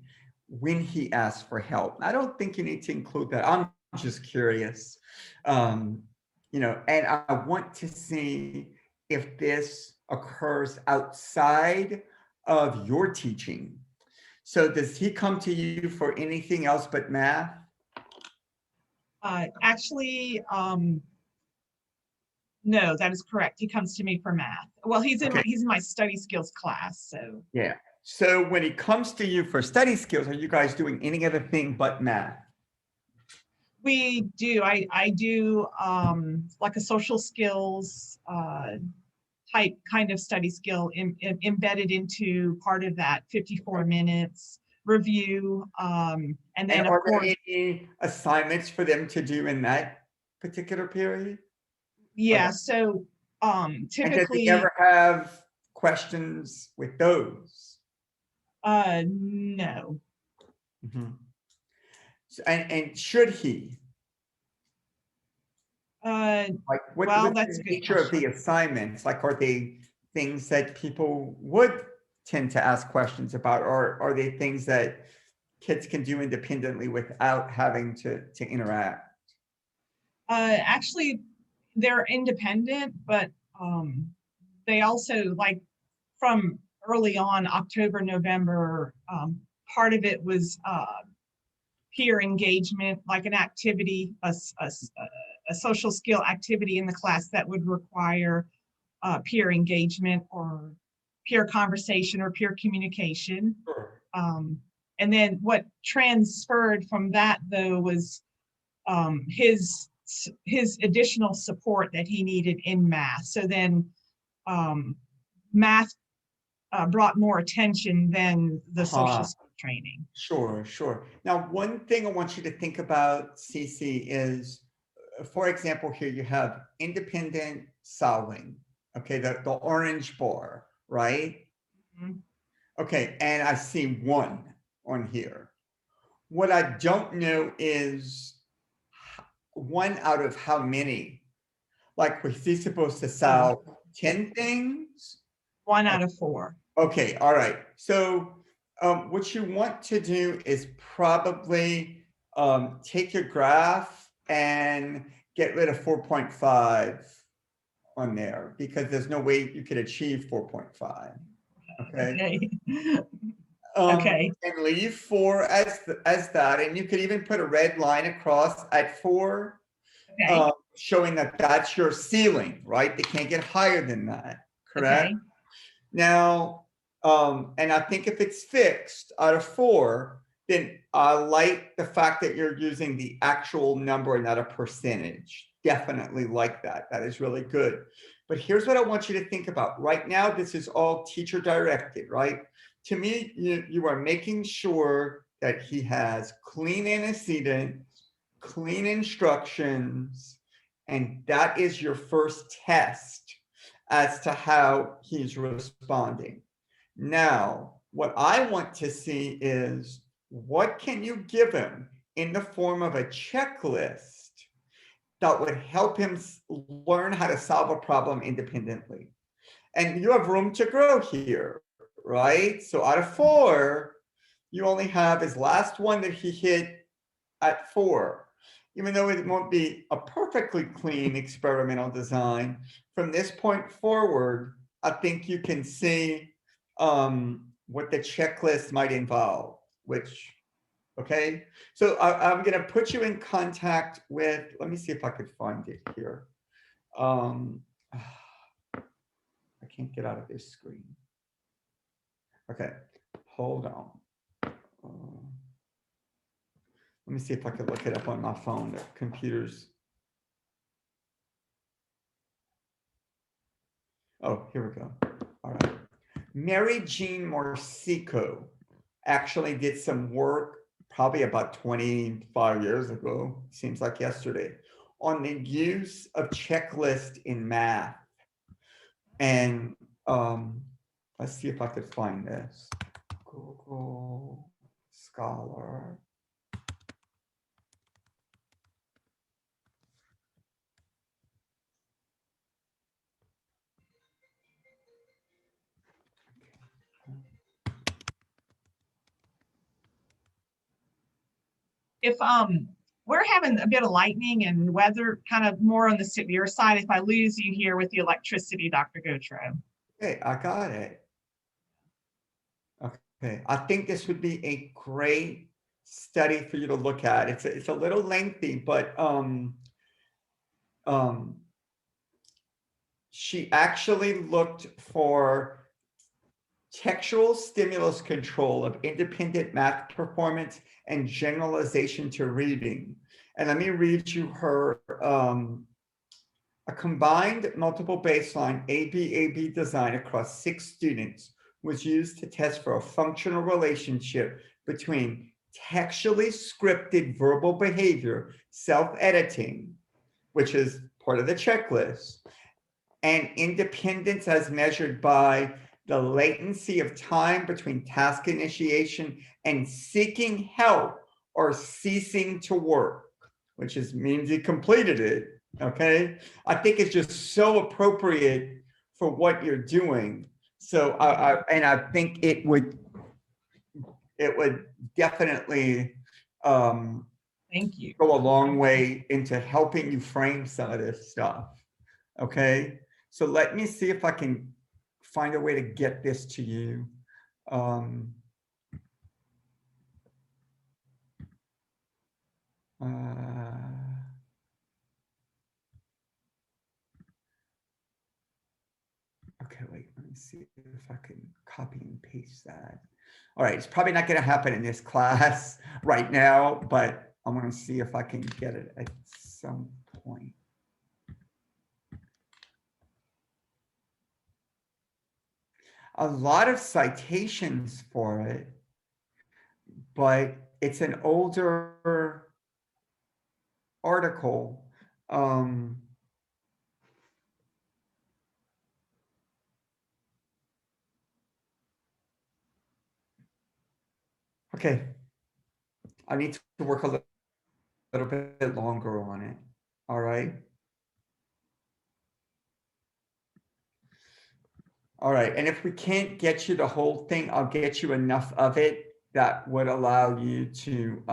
when he asked for help. I don't think you need to include that. I'm just curious. And I want to see if this occurs outside of your teaching. So does he come to you for anything else but math? Actually, no, that is correct. He comes to me for math. Well, he's in my study skills class, so. Yeah. So when he comes to you for study skills, are you guys doing any other thing but math? We do. I do like a social skills type kind of study skill embedded into part of that 54 minutes review. And And then of are there course, any assignments for them to do in that particular period? yeah, so And does he typically, ever have questions with those? no. Mhm. And should he? Like, Well, what's that's a the good nature of the assignments? Like, are they things that people would tend to ask questions about, or are they things that kids can do independently without having to interact? Actually, they're independent, but they also like from early on, October, November, part of it was peer engagement, like an activity, a social skill activity in the class that would require peer engagement or peer conversation or peer communication. Sure. And then what transferred from that though was his additional support that he needed in math. So then math brought more attention than the social skill training. Sure, sure. Now, one thing I want you to think about, Cece, is, for example, here you have independent solving. Okay, the orange bar, right? Mhm. Okay, and I see one on here. What I don't know is one out of how many? Like, was he supposed to solve 10 things? 1 out of 4. Okay, all right. So what you want to do is probably take your graph and get rid of 4.5 on there, because there's no way you could achieve 4.5. Okay. Okay. Okay. And leave 4 as that, and you could even put a red line across at 4, Okay. showing that that's your ceiling, right? They can't get higher than that, correct? Okay. Now, and I think if it's fixed out of 4, then I like the fact that you're using the actual number and not a percentage. Definitely like that. That is really good. But here's what I want you to think about. Right now, this is all teacher directed, right? To me, you are making sure that he has clean antecedents, clean instructions, and that is your first test as to how he's responding. Now, what I want to see is, what can you give him in the form of a checklist that would help him learn how to solve a problem independently? And you have room to grow here, right? So out of 4, you only have his last one that he hit at 4. Even though it won't be a perfectly clean experimental design, from this point forward, I think you can see what the checklist might involve, which, okay? So I'm gonna put you in contact with, let me see if I could find it here. I can't get out of this screen. Okay, hold on. Let me see if I could look it up on my phone. The computer's. Oh, here we go. All right. Mary Jean Morsico actually did some work probably about 25 years ago, seems like yesterday, on the use of checklist in math. And let's see if I could find this. Google Scholar. If we're having a bit of lightning and weather kind of more on the severe side, if I lose you here with the electricity, Dr. Gotro. Okay, I got it. Okay, I think this would be a great study for you to look at. It's a little lengthy, but she actually looked for textual stimulus control of independent math performance and generalization to reading. And let me read you her, a combined multiple baseline AB design across 6 students was used to test for a functional relationship between textually scripted verbal behavior, self-editing, which is part of the checklist, and independence as measured by the latency of time between task initiation and seeking help or ceasing to work, which means you completed it. Okay, I think it's just so appropriate for what you're doing. So I think it would definitely Thank you. go a long way into helping you frame some of this stuff. Okay, so let me see if I can find a way to get this to you. Okay, wait, let me see if I can copy and paste that. All right, it's probably not going to happen in this class right now, but I'm going to see if I can get it at some point. A lot of citations for it, but it's an older article. Okay, I need to work a little bit longer on it. All right. All right, and if we can't get you the whole thing, I'll get you enough of it that would allow you to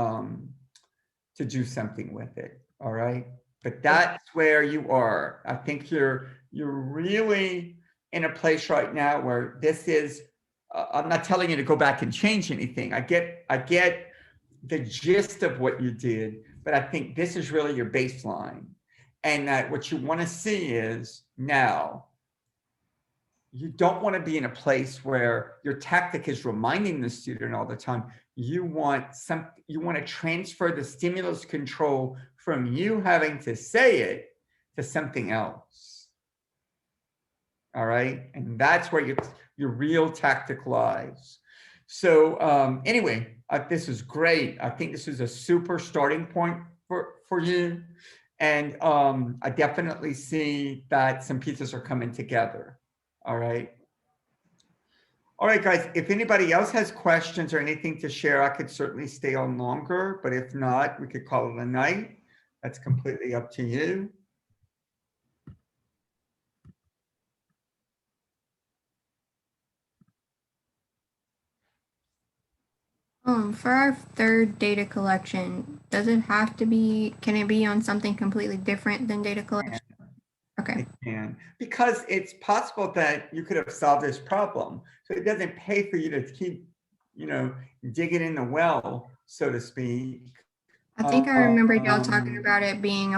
do something with it. All right, but that's where you are. I think you're really in a place right now where this is. I'm not telling you to go back and change anything. I get the gist of what you did, but I think this is really your baseline, and that what you want to see is now. You don't want to be in a place where your tactic is reminding the student all the time. You want to transfer the stimulus control from you having to say it to something else. All right, and that's where your real tactic lies. So anyway, this is great. I think this is a super starting point for you, and I definitely see that some pieces are coming together. All right. All right, guys, if anybody else has questions or anything to share, I could certainly stay on longer, but if not, we could call it a night. That's completely up to you. For our third data collection, does it have to be, can it be on something completely different than data collection? Okay. It can, because it's possible that you could have solved this problem. So it doesn't pay for you to keep, digging in the well, so to speak. I think I remember y'all talking about it being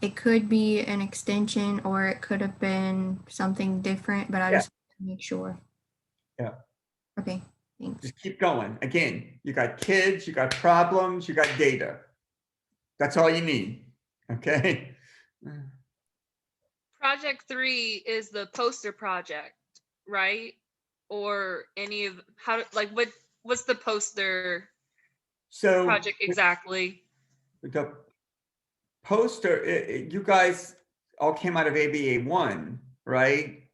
it could be an extension or it could have been something different, but I just want to make sure. Yeah. Okay, thanks. Just keep going. Again, you got kids, you got problems, you got data. That's all you need. Okay. Project 3 is the poster project, right? Or any of what's the poster project exactly? The poster, you guys all came out of ABA 1, right?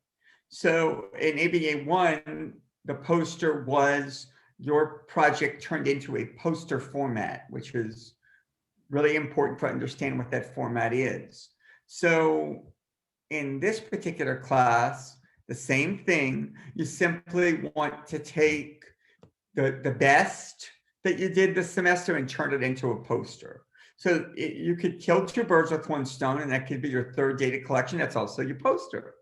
So in ABA 1, the poster was your project turned into a poster format, which is really important to understand what that format is. So in this particular class, the same thing, you simply want to take the best that you did this semester and turn it into a poster. So you could kill 2 birds with 1 stone, and that could be your third data collection. That's also your poster.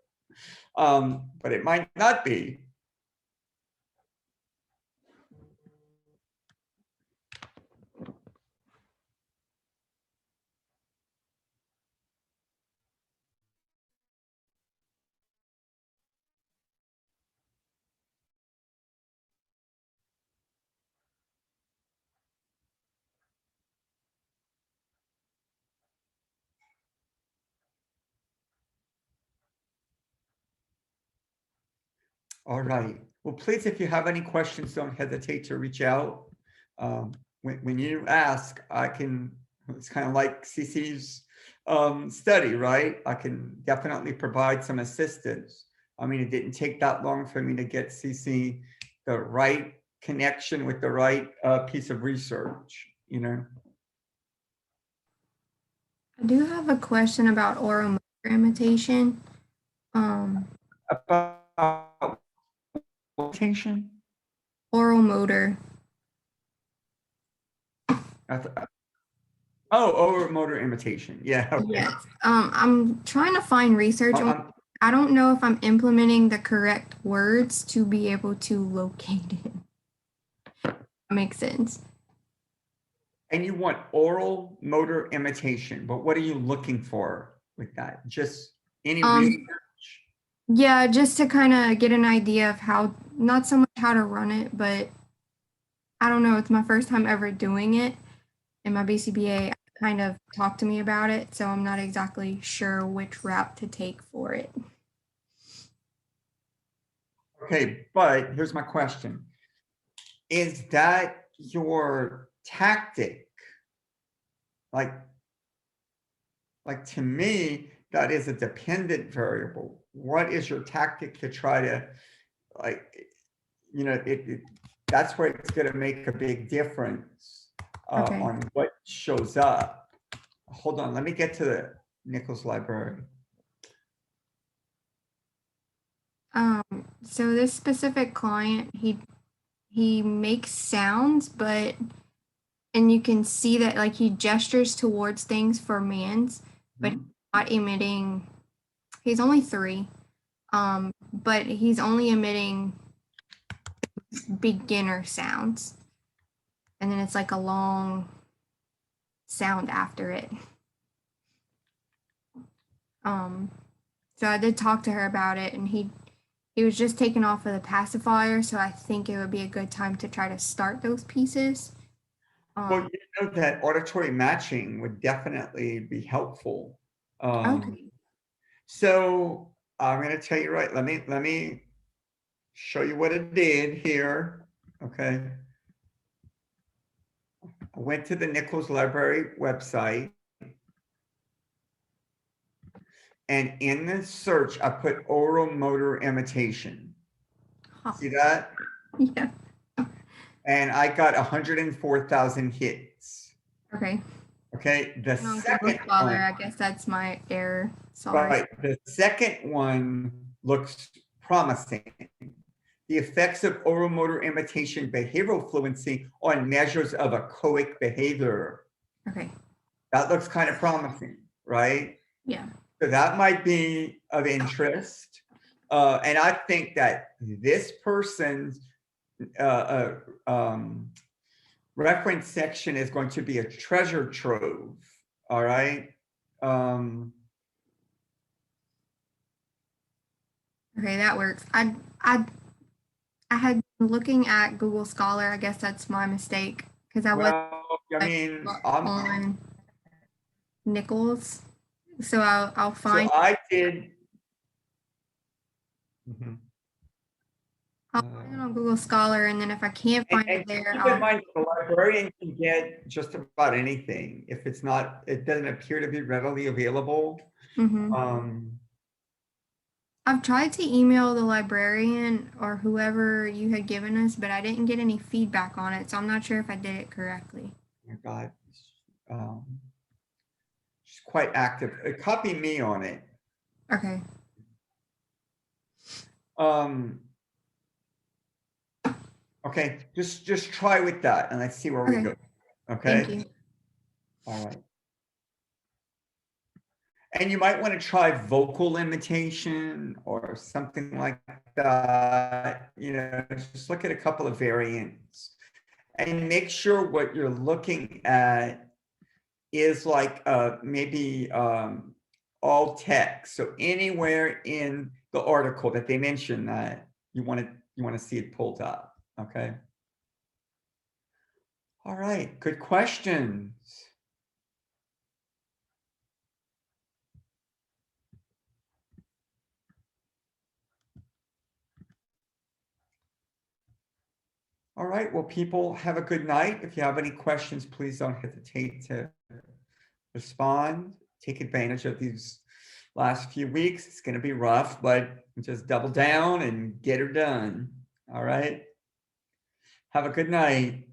But it might not be. All right. Well, please, if you have any questions, don't hesitate to reach out. When you ask, it's kind of like CC's study, right? I can definitely provide some assistance. I mean, it didn't take that long for me to get CC the right connection with the right piece of research, you know? I do have a question about oral motor imitation. About imitation? Oral motor. Oh, motor imitation. Yeah. Okay. Yes. I'm trying to find research on. Um, I don't know if I'm implementing the correct words to be able to locate it. Makes sense. And you want oral motor imitation, but what are you looking for with that? Just any research? Yeah, just to kind of get an idea of how, not so much how to run it, but I don't know. It's my first time ever doing it. And my BCBA kind of talked to me about it, so I'm not exactly sure which route to take for it. Okay, but here's my question. Is that your tactic? Like to me, that is a dependent variable. What is your tactic to try to, like, you know, that's where it's going to make a big difference Okay. on what shows up. Hold on, let me get to the Nichols library. So this specific client, he makes sounds, and you can see that like he gestures towards things for commands, but he's not emitting. He's only 3, but he's only emitting beginner sounds, and then it's like a long sound after it. So I did talk to her about it, and he was just taken off of the pacifier, so I think it would be a good time to try to start those pieces. Well, you know that auditory matching would definitely be helpful. Okay. So I'm going to tell you right. Let me show you what it did here. Okay. I went to the Nichols Library website, and in the search, I put oral motor imitation. Huh. See that? Yeah. And I got 104,000 hits. Okay. Okay. The On second Google Scholar, one, I guess that's my error. Sorry. right. The second one looks promising. The effects of oral motor imitation behavioral fluency on measures of echoic behavior. Okay. That looks kind of promising, right? Yeah. So that might be of interest. And I think that this person's reference section is going to be a treasure trove. All right. Okay, that works. I had been looking at Google Scholar. I guess that's my mistake because I was I mean, on Nichols. So I'll find. So I did. I'll find it on Google Scholar, and then if I can't find it there, keep in mind, the librarian can get just about anything if it's not. It doesn't appear to be readily available. I've tried to email the librarian or whoever you had given us, but I didn't get any feedback on it, so I'm not sure if I did it correctly. Oh my God, she's quite active. Copy me on it. Okay. Okay, just try with that, and let's see where we go. Okay. Thank you. All right. And you might want to try vocal imitation or something like that. You know, just look at a couple of variants and make sure what you're looking at is like maybe all text. So anywhere in the article that they mention that you want to see it pulled up. Okay. All right. Good questions. All right, well, people have a good night. If you have any questions, please don't hesitate to respond. Take advantage of these last few weeks. It's going to be rough, but just double down and get her done. All right. Have a good night.